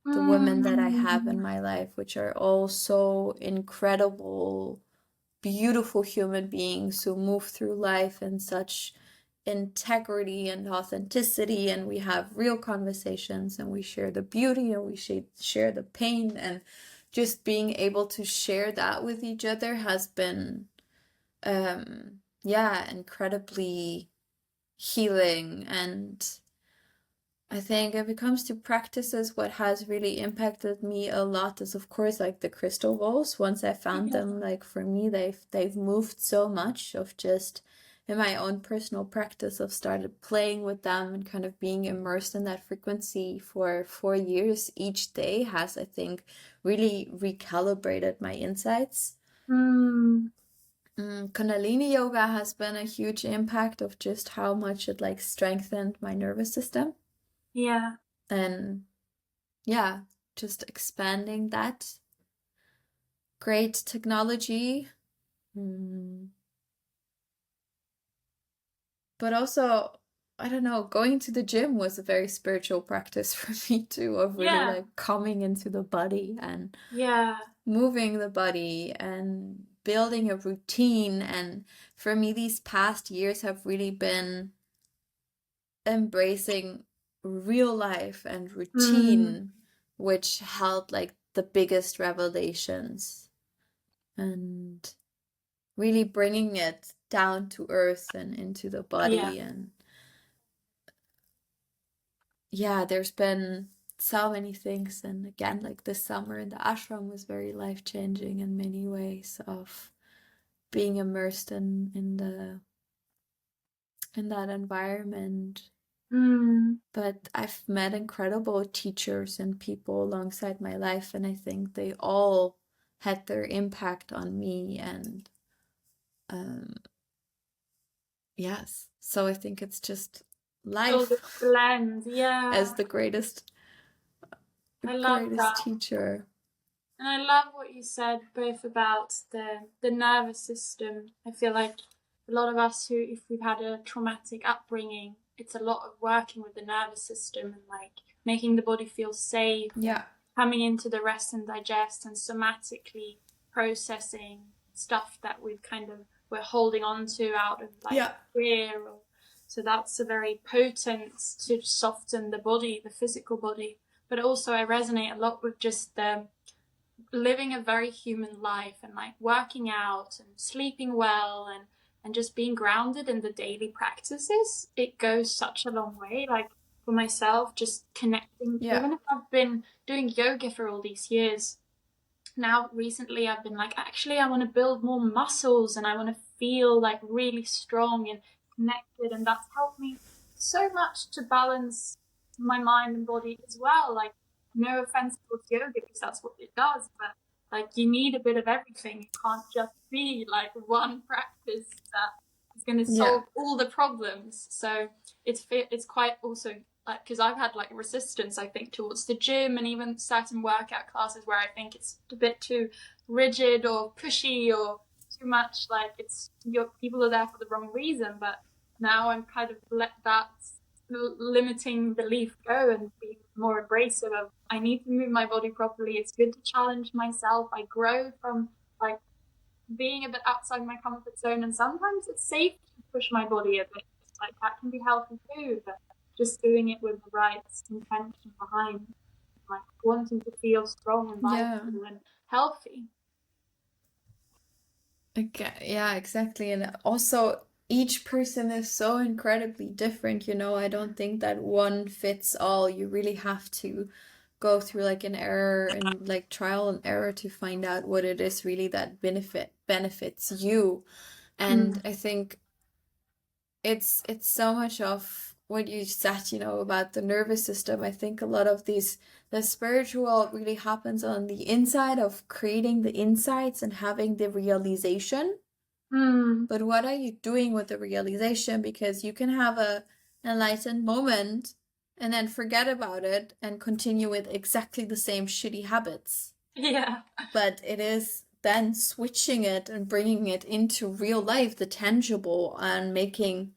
the women that I have in Mm. my life, which are all so incredible, beautiful human beings who move through life in such integrity and authenticity, and we have real conversations, and we share the beauty, and we share the pain, and just being able to share that with each other has been yeah, incredibly healing. And I think if it comes to practices, what has really impacted me a lot is, of course, like the crystal balls. Once I found Yeah. them, like for me, they've moved so much of just in my own personal practice. I've started playing with them and kind of being immersed in that frequency for 4 years. Each day has, I think, really recalibrated my insights. Mm. Kundalini yoga has been a huge impact of just how much it like strengthened my nervous system. Yeah. And yeah, just expanding that. Great technology. But also, I don't know, going to the gym was a very spiritual practice for me too, of really Yeah. like coming into the body and Yeah. moving the body and building a routine. And for me, these past years have really been embracing real life and Mm. routine, which held like the biggest revelations, and really bringing it down to earth and into the Yeah. body. And yeah, there's been so many things. And again, like this summer in the ashram was very life-changing in many ways, of being immersed in that environment. Mm. But I've met incredible teachers and people alongside my life, and I think they all had their impact on me. And um, yes, so I think it's just Oh, this life blend. as Yeah. the I love greatest that. teacher. And I love what you said both about the nervous system. I feel like a lot of us who, if we've had a traumatic upbringing, it's a lot of working with the nervous system and like making the body feel safe and Yeah, coming into the rest and digest and somatically processing stuff that we're holding on to out of like yeah, fear, or so that's a very potent to soften the body, the physical body. But also I resonate a lot with just the living a very human life and like working out and sleeping well and just being grounded in the daily practices. It goes such a long way. Like for myself, just connecting, yeah, even if I've been doing yoga for all these years, now recently I've been like, actually, I want to build more muscles and I want to feel like really strong and connected. And that's helped me so much to balance my mind and body as well. Like, no offense towards yoga because that's what it does, but like you need a bit of everything. It can't just be like one practice that is going to Yeah. solve all the problems. So it's quite also like, because I've had like resistance, I think, towards the gym and even certain workout classes where I think it's a bit too rigid or pushy or too much. Like it's your people are there for the wrong reason. But now I'm kind of let that limiting belief go and be more abrasive of I need to move my body properly. It's good to challenge myself. I grow from like being a bit outside my comfort zone, and sometimes it's safe to push my body a bit. Like that can be healthy too, but just doing it with the right intention behind, like wanting to feel strong and Yeah. vital and healthy. Okay. Yeah, exactly. And also, each person is so incredibly different, you know. I don't think that one fits all. You really have to go through like an error and like trial and error to find out what it is really that benefits you. And Mm. I think it's so much of what you said, you know, about the nervous system. I think a lot of the spiritual really happens on the inside of creating the insights and having the realization. Mm. But what are you doing with the realization? Because you can have a enlightened moment and then forget about it and continue with exactly the same shitty habits. Yeah. But it is then switching it and bringing it into real life, the tangible, and making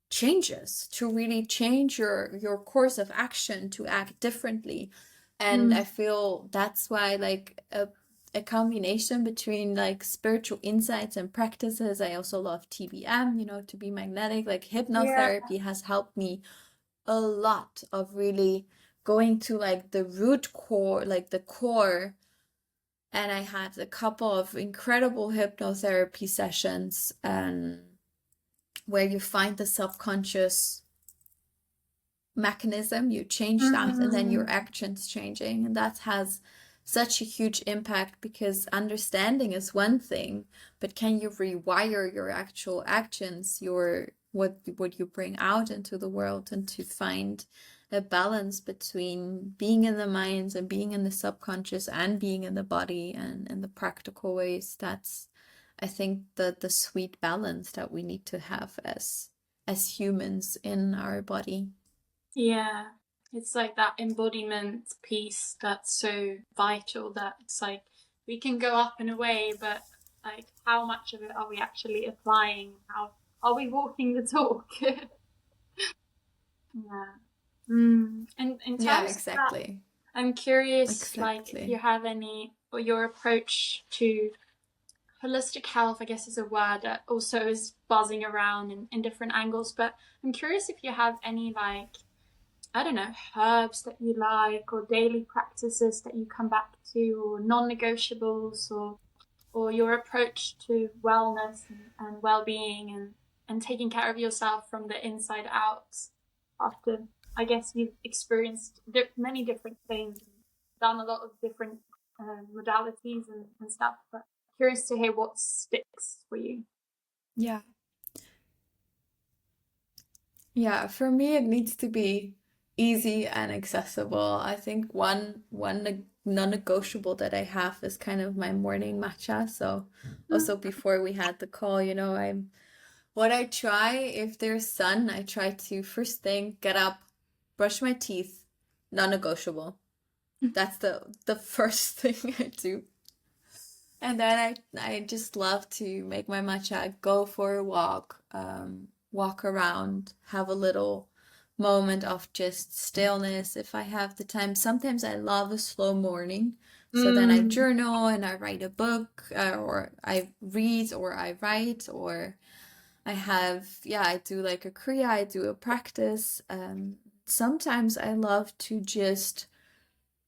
changes to really change your course of action to act differently. And I Mm. feel that's why like a combination between like spiritual insights and practices. I also love TBM, you know, to be magnetic. Like Yeah. hypnotherapy has helped me a lot of really going to like the root core, like the core. And I had a couple of incredible hypnotherapy sessions where you find the subconscious mechanism, you change that, and then your Mm. actions changing. And that has such a huge impact because understanding is one thing, but can you rewire your actual actions, your what you bring out into the world, and to find a balance between being in the minds and being in the subconscious and being in the body and in the practical ways. That's I think the sweet balance that we need to have as humans in our body. Yeah. It's like that embodiment piece that's so vital that it's like we can go up and away, but like how much of it are we actually applying? How are we walking the talk? Yeah. And in Yeah, terms of that, exactly. I'm curious, like, if you Exactly. have any, or your approach to holistic health, I guess is a word that also is buzzing around in different angles, but I'm curious if you have any, like, I don't know, herbs that you like, or daily practices that you come back to, or non-negotiables, or your approach to wellness and well-being and taking care of yourself from the inside out after I guess you've experienced many different things, done a lot of different modalities and stuff, but curious to hear what sticks for you. Yeah. Yeah, for me it needs to be easy and accessible. I think one non-negotiable that I have is kind of my morning matcha. So also before we had the call, you know, what I try if there's sun, I try to first thing get up, brush my teeth, non-negotiable. That's the first thing I do. And then I just love to make my matcha, go for a walk, walk around, have a little moment of just stillness if I have the time. Sometimes I love a slow morning. So then I Mm. journal and I write a book, or I read or I write, or I have, yeah, I do like a kriya, I do a practice. Sometimes I love to just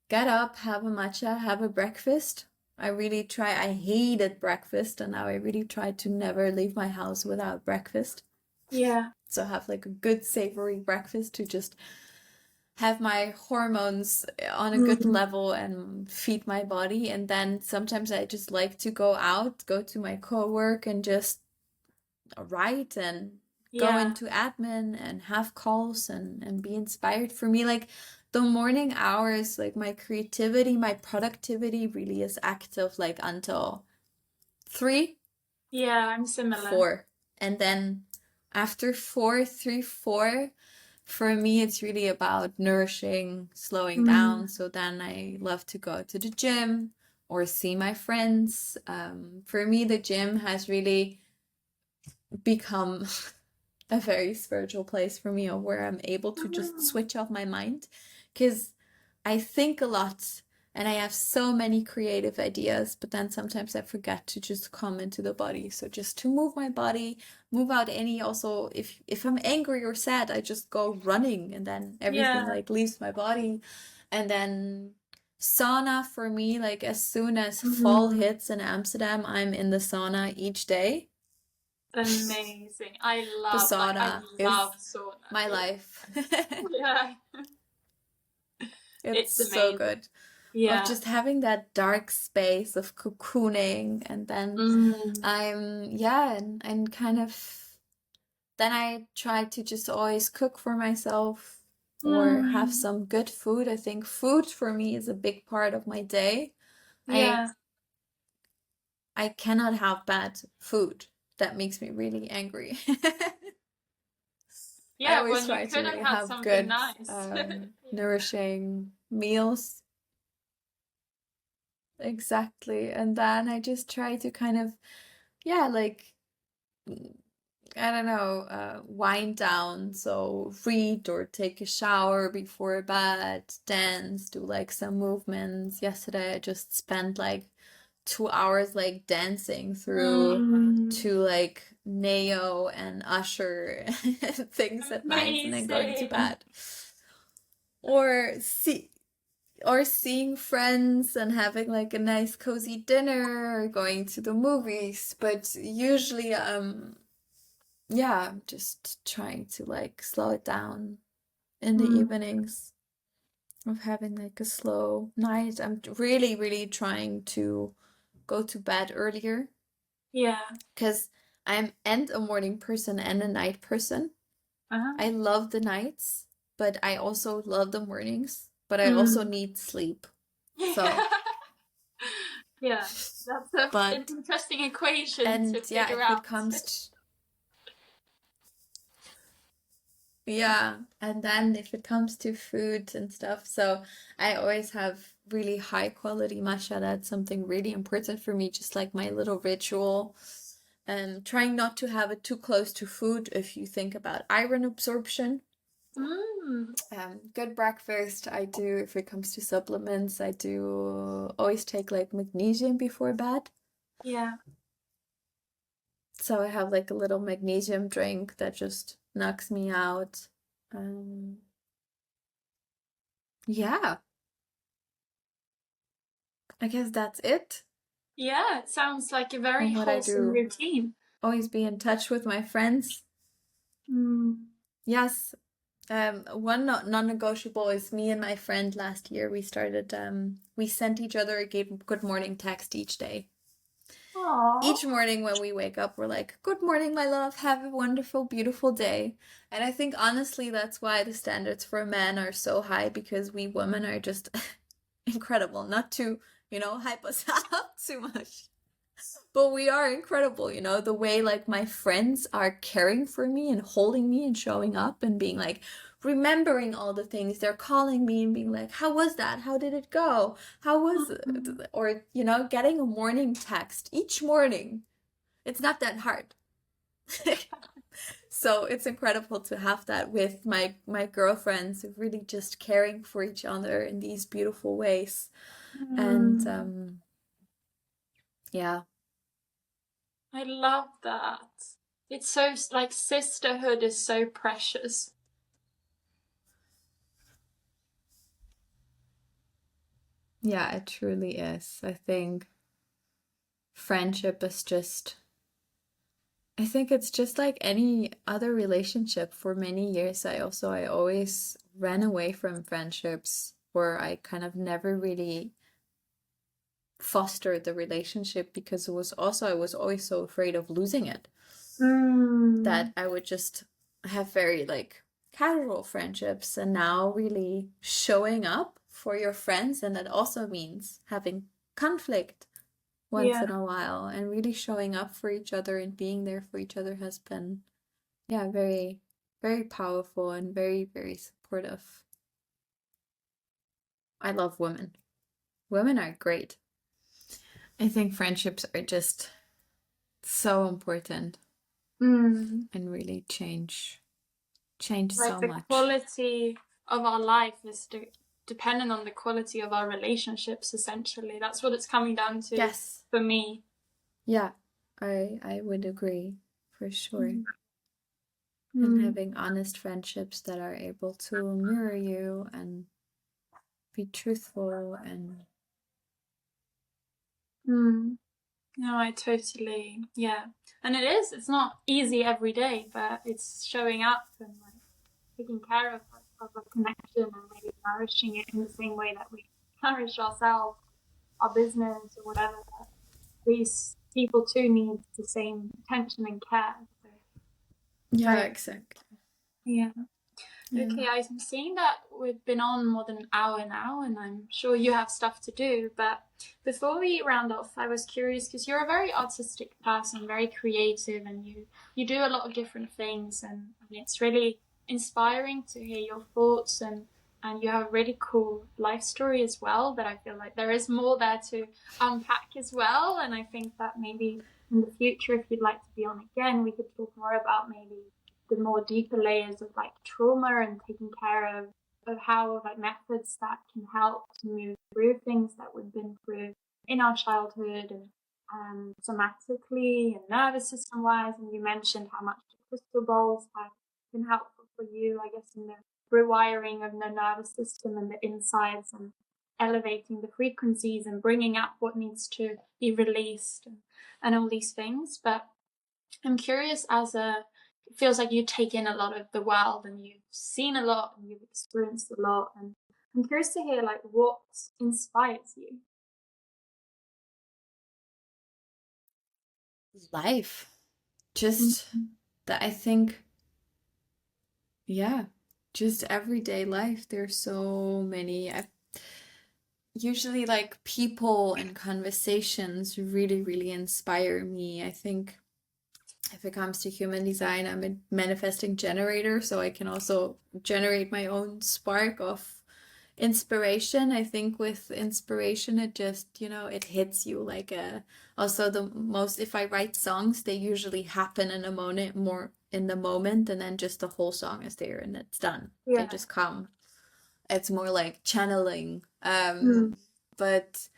get up, have a matcha, have a breakfast. I really try, I hated breakfast, and now I really try to never leave my house without breakfast. Yeah. So have like a good savory breakfast to just have my hormones on a good level and feed my body. And then sometimes I just like to go out, go to my co-work and just write and go Yeah. into admin and have calls and be inspired. For me, like the morning hours, like my creativity, my productivity really is active like until 3, Yeah, I'm similar. 4. And then after 4, 3, 4, for me, it's really about nourishing, slowing down. So then I love to go to the gym or see my friends. For me, the gym has really become a very spiritual place for me, or where I'm able to just switch off my mind, because I think a lot and I have so many creative ideas, but then sometimes I forget to just come into the body. So just to move my body, move out any, also if I'm angry or sad, I just go running and then everything Yeah. like leaves my body. And then sauna for me, like as soon as fall hits in Amsterdam, I'm in the sauna each day. Amazing. The I sauna is love sauna. my life. Yeah. It's It's so amazing. good. Of Yeah. just having that dark space of cocooning, and then and kind of then I try to just always cook for myself or have some good food. I think food for me is a big part of my day. Yeah. I cannot have bad food. That makes me really angry. I Yeah, always well, you try to could have really had have something good, nice. nourishing meals. Exactly. And then I just try to kind of, like, I don't know, wind down. So read or take a shower before bed, dance, do like some movements. Yesterday I just spent like 2 hours like dancing through to like Neo and Usher things at night and then going to Amazing. bed. Or seeing friends and having like a nice cozy dinner or going to the movies. But usually I'm just trying to like slow it down in the evenings, of having like a slow night. I'm really, really trying to go to bed earlier, Yeah. because I'm a morning person and a night person. I Uh-huh. love the nights, but I also love the mornings, but I also need sleep. So, Yeah. That's an but, interesting equation to and yeah, figure if it out. comes to, yeah, and then if it comes to food and stuff, so I always have really high quality matcha. That's something really important for me, just like my little ritual. And trying not to have it too close to food if you think about iron absorption. Mm. Good breakfast. I do, if it comes to supplements, I do always take like magnesium before bed. Yeah. So I have like a little magnesium drink that just knocks me out. Um, yeah, I guess that's it Yeah, it sounds like a very on what I wholesome do. routine. Always be in touch with my friends. Yes. One non-negotiable is me and my friend last year. We sent each other a good morning text each day. Aww. Each morning when we wake up, we're like, "Good morning, my love. Have a wonderful, beautiful day." And I think honestly, that's why the standards for men are so high, because we women are just incredible. Not to, hype us up too much. But we are incredible, the way like my friends are caring for me and holding me and showing up and being like, remembering all the things. They're calling me and being like, how was that? How did it go? How was it? Or, getting a morning text each morning. It's not that hard. So it's incredible to have that with my girlfriends, really just caring for each other in these beautiful ways. And yeah. I love that. It's so, like, sisterhood is so precious. Yeah, it truly is. I think friendship is just I think it's just like any other relationship. For many years, I always ran away from friendships where I kind of never really fostered the relationship because I was always so afraid of losing it that Mm. I would just have very like casual friendships, and now really showing up for your friends, and that also means having conflict once Yeah. in a while and really showing up for each other and being there for each other has been, yeah, very, very powerful and very, very supportive. I love women. Women are great. I think friendships are just so important Mm. and really change Like so the much. quality of our life is dependent on the quality of our relationships, essentially. That's what it's coming down to Yes. for me. Yeah, I would agree for sure. Mm. And Mm. having honest friendships that are able to mirror you and be truthful and Mm. No, I totally, yeah. And it's not easy every day, but it's showing up and like taking care of a connection and maybe nourishing it in the same way that we nourish ourselves, our business or whatever. These people too need the same attention and care. So yeah, very, exactly. yeah. Yeah. Okay, I'm seeing that we've been on more than an hour now, and I'm sure you have stuff to do. But before we round off, I was curious because you're a very artistic person, very creative, and you do a lot of different things, and it's really inspiring to hear your thoughts and you have a really cool life story as well that I feel like there is more there to unpack as well. And I think that maybe in the future, if you'd like to be on again, we could talk more about maybe the more deeper layers of like trauma and taking care of how like methods that can help to move through things that we've been through in our childhood and somatically and nervous system wise. And you mentioned how much the crystal bowls have been helpful for you, I guess, in the rewiring of the nervous system and the insides and elevating the frequencies and bringing up what needs to be released and all these things. But I'm curious, it feels like you take in a lot of the world and you've seen a lot and you've experienced a lot. And I'm curious to hear like what inspires you. Life. Just Mm. that I think, yeah, just everyday life. There's so many. Usually like people and conversations really, really inspire me. I think if it comes to human design, I'm a manifesting generator, so I can also generate my own spark of inspiration. I think with inspiration, it just, it hits you like a, also the most, if I write songs, they usually happen in a moment, more in the moment, and then just the whole song is there and it's done. They Yeah. just come. It's more like channeling. Mm. But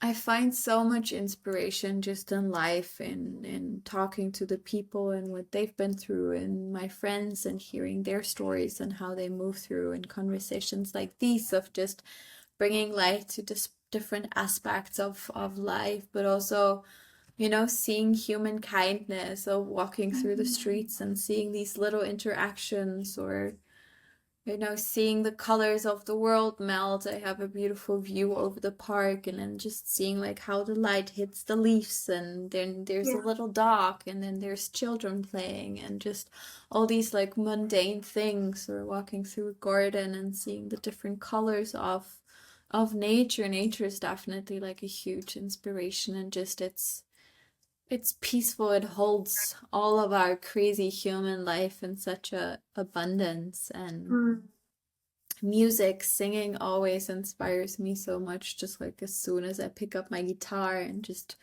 I find so much inspiration just in life in talking to the people and what they've been through and my friends and hearing their stories and how they move through and conversations like these of just bringing light to just different aspects of life, but also, seeing human kindness of walking through the streets and seeing these little interactions or seeing the colors of the world melt. I have a beautiful view over the park, and then just seeing like how the light hits the leaves, and then there's a Yeah. little dog, and then there's children playing, and just all these like mundane things, or walking through a garden and seeing the different colors of nature. Nature is definitely like a huge inspiration, and just it's peaceful. It holds all of our crazy human life in such a abundance. And Mm. music, singing always inspires me so much. Just like as soon as I pick up my guitar and just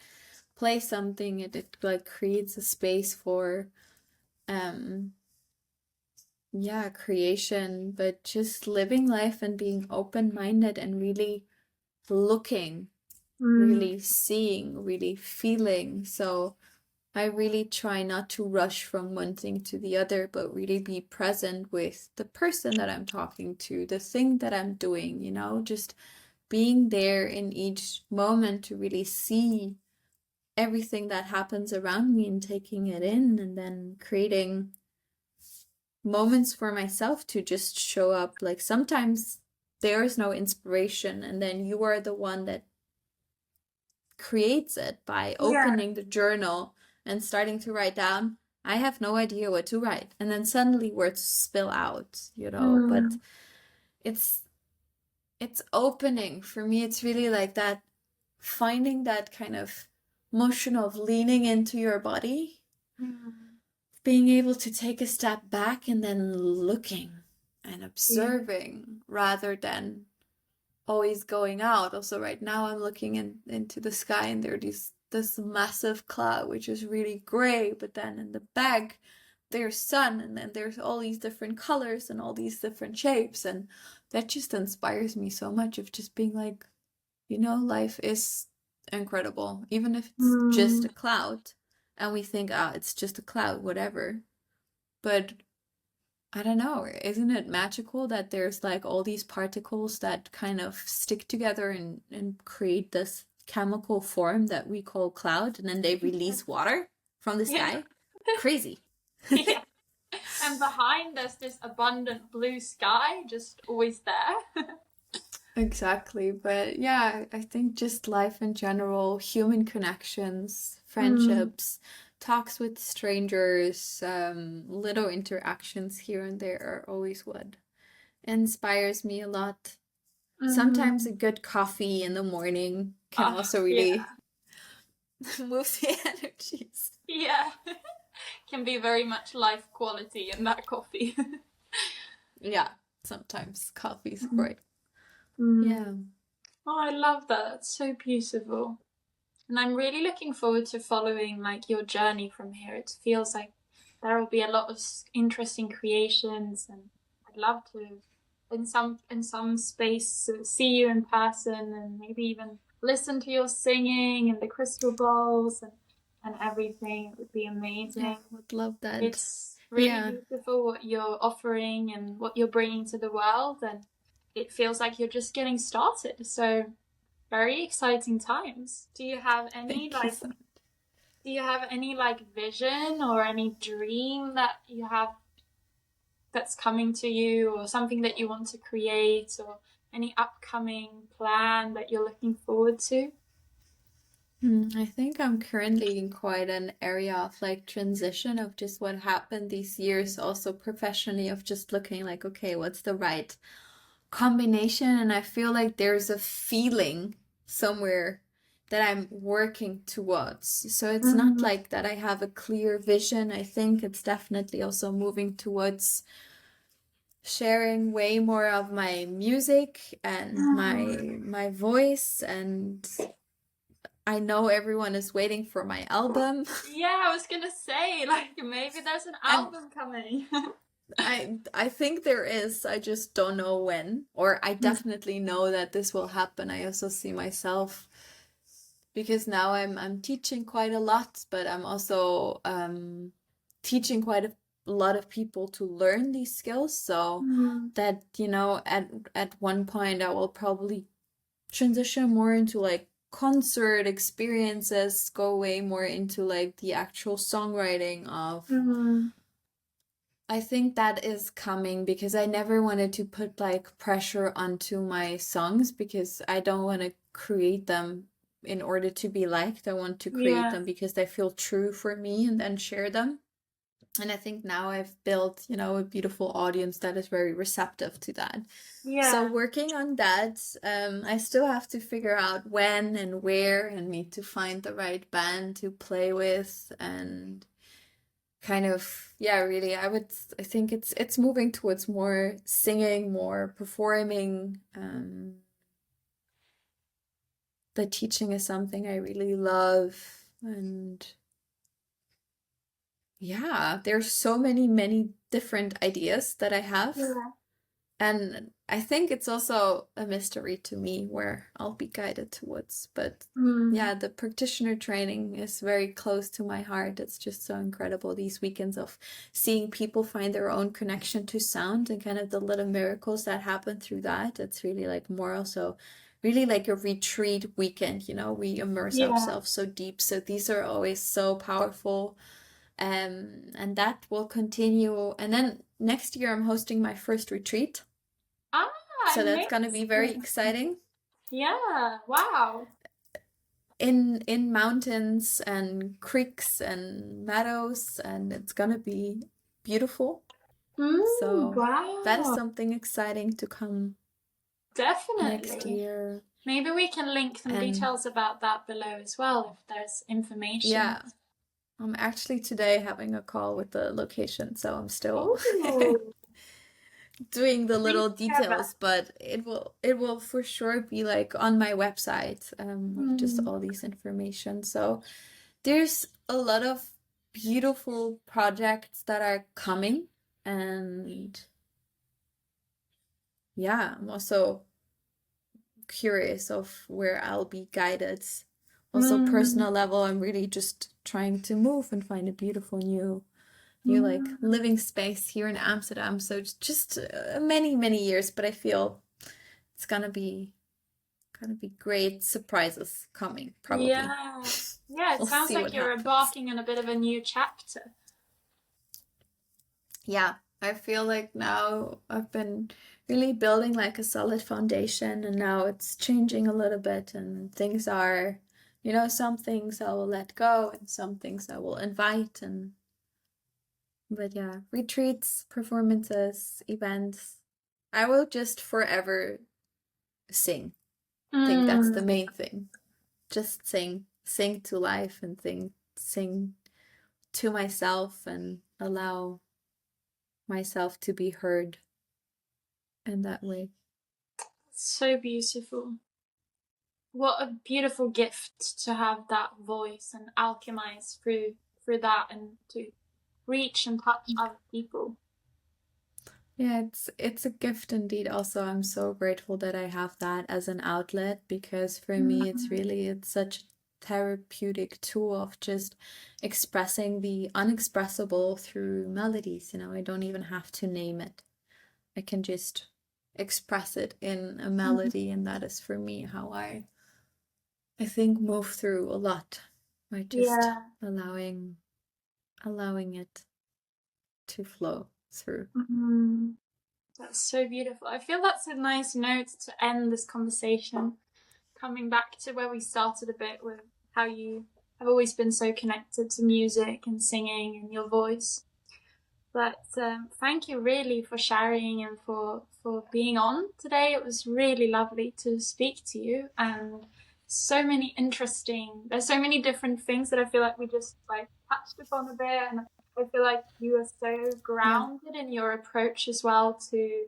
play something, it like creates a space for um yeah, creation, but just living life and being open-minded and really looking, Mm. really seeing, really feeling. So I really try not to rush from one thing to the other, but really be present with the person that I'm talking to, the thing that I'm doing, just being there in each moment to really see everything that happens around me and taking it in, and then creating moments for myself to just show up. Like sometimes there is no inspiration, and then you are the one that creates it by opening the journal and starting to write down. I have no idea what to write, and then suddenly words spill out, but it's opening. For me, it's really like that, finding that kind of motion of leaning into your body, being able to take a step back and then looking and observing rather than always going out. Also right now I'm looking into the sky, and there's this massive cloud which is really gray, but then in the back there's sun, and then there's all these different colors and all these different shapes, and that just inspires me so much of just being like, life is incredible, even if it's just a cloud and we think, it's just a cloud, whatever. But I don't know, isn't it magical that there's like all these particles that kind of stick together and create this chemical form that we call cloud, and then they release water from the sky? Crazy. Yeah. And behind there's this abundant blue sky just always there. Exactly. But yeah, I think just life in general, human connections, friendships, talks with strangers, little interactions here and there are always what inspires me a lot. Sometimes a good coffee in the morning can also really move the energies. Yeah. Can be very much life quality in that coffee. Yeah, sometimes coffee's great. Yeah. Oh, I love that. That's so beautiful. And I'm really looking forward to following like your journey from here. It feels like there will be a lot of interesting creations, and I'd love to in some space see you in person, and maybe even listen to your singing and the crystal bowls and everything. It would be amazing. I would love that. It's really beautiful what you're offering and what you're bringing to the world, and it feels like you're just getting started. So very exciting times. Do you have any vision or any dream that you have that's coming to you, or something that you want to create, or any upcoming plan that you're looking forward to? I think I'm currently in quite an area of like transition of just what happened these years, also professionally, of just looking like, okay, what's the right combination? And I feel like there's a feeling somewhere that I'm working towards. So it's not like that I have a clear vision. I think it's definitely also moving towards sharing way more of my music and my voice, and I know everyone is waiting for my album. Yeah, I was gonna say, like, maybe there's an album coming. I think there is. I just don't know when. Or I definitely know that this will happen. I also see myself, because now I'm teaching quite a lot, but I'm also teaching quite a lot of people to learn these skills. So that, at one point I will probably transition more into like concert experiences, go way more into like the actual songwriting of I think that is coming, because I never wanted to put like pressure onto my songs, because I don't want to create them in order to be liked. I want to create them because they feel true for me, and then share them. And I think now I've built, a beautiful audience that is very receptive to that. So working on that, I still have to figure out when and where, and need to find the right band to play with, and kind of, really, I think it's moving towards more singing, more performing. The teaching is something I really love, and there's so many different ideas that I have. And I think it's also a mystery to me where I'll be guided towards. But the practitioner training is very close to my heart. It's just so incredible, these weekends of seeing people find their own connection to sound, and kind of the little miracles that happen through that. It's really like more also really like a retreat weekend, we immerse Yeah. ourselves so deep. So these are always so powerful. And that will continue. And then next year I'm hosting my first retreat. Ah, So that's gonna be very amazing. exciting. Yeah, wow. In mountains and creeks and meadows, and it's gonna be beautiful. So that is Wow. something exciting to come next Definitely. year. Maybe we can link some And details about that below as well if there's information. yeah, I'm actually today having a call with the location, so I'm still Oh, doing the please little share that. details, but it will for sure be like on my website, with just Mm. all these information. So there's a lot of beautiful projects that are coming, and yeah, I'm also curious of where I'll be guided. Also Mm. personal level, I'm really just trying to move and find a beautiful new like Mm. living space here in Amsterdam. So it's just many years, but I feel it's gonna be great surprises coming, probably. Yeah. Yeah, it We'll sounds see like what you're happens. embarking on a bit of a new chapter. Yeah, I feel like now I've been really building like a solid foundation, and now it's changing a little bit, and things are, some things I will let go and some things I will invite. And but yeah, retreats, performances, events, I will just forever sing. I think that's the Mm. main thing. Just sing to life, and sing to myself, and allow myself to be heard in that way. So beautiful. What a beautiful gift to have that voice and alchemize through that and to reach and touch other people. Yeah, it's a gift indeed. Also, I'm so grateful that I have that as an outlet, because for me Mm. it's such a therapeutic tool of just expressing the unexpressible through melodies. I don't even have to name it. I can just express it in a Mm. melody, and that is for me how I think move through a lot by just Yeah. allowing it to flow through. Mm. That's so beautiful. I feel that's a nice note to end this conversation. Coming back to where we started a bit with how you have always been so connected to music and singing and your voice. But thank you really for sharing and for being on today. It was really lovely to speak to you, and there's so many different things that I feel like we just like touched upon a bit, and I feel like you are so Yeah. grounded in your approach as well to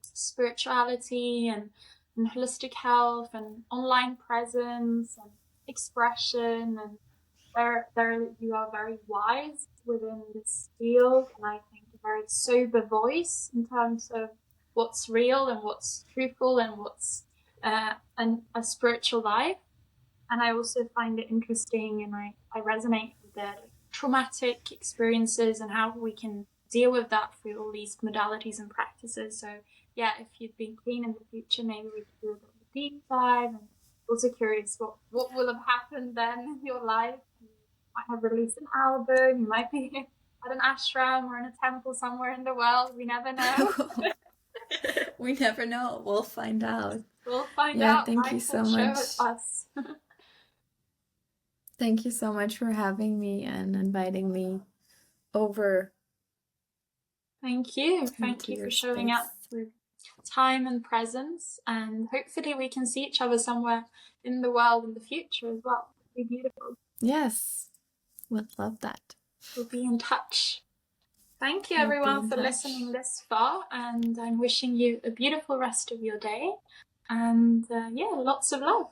spirituality and holistic health and online presence and expression, and there you are very wise within this field, and I think a very sober voice in terms of what's real and what's truthful and what's a spiritual life. And I also find it interesting, and I resonate with the traumatic experiences and how we can deal with that through all these modalities and practices. So yeah, if you'd been keen in the future, maybe we could do a bit of a deep dive. And also curious what will have happened then in your life. You might have released an album, you might be at an ashram or in a temple somewhere in the world. We never know. We never know. We'll find out. We'll find Yeah, out. thank you Life will so show much. us. Thank you so much for having me and inviting me over Thank you. Thank into you for your showing up space. with time and presence. And hopefully, we can see each other somewhere in the world in the future as well. It'd be beautiful. Yes, would love that. We'll be in touch. Thank you, We'll be everyone, in for touch. listening this far. And I'm wishing you a beautiful rest of your day. And yeah, lots of love.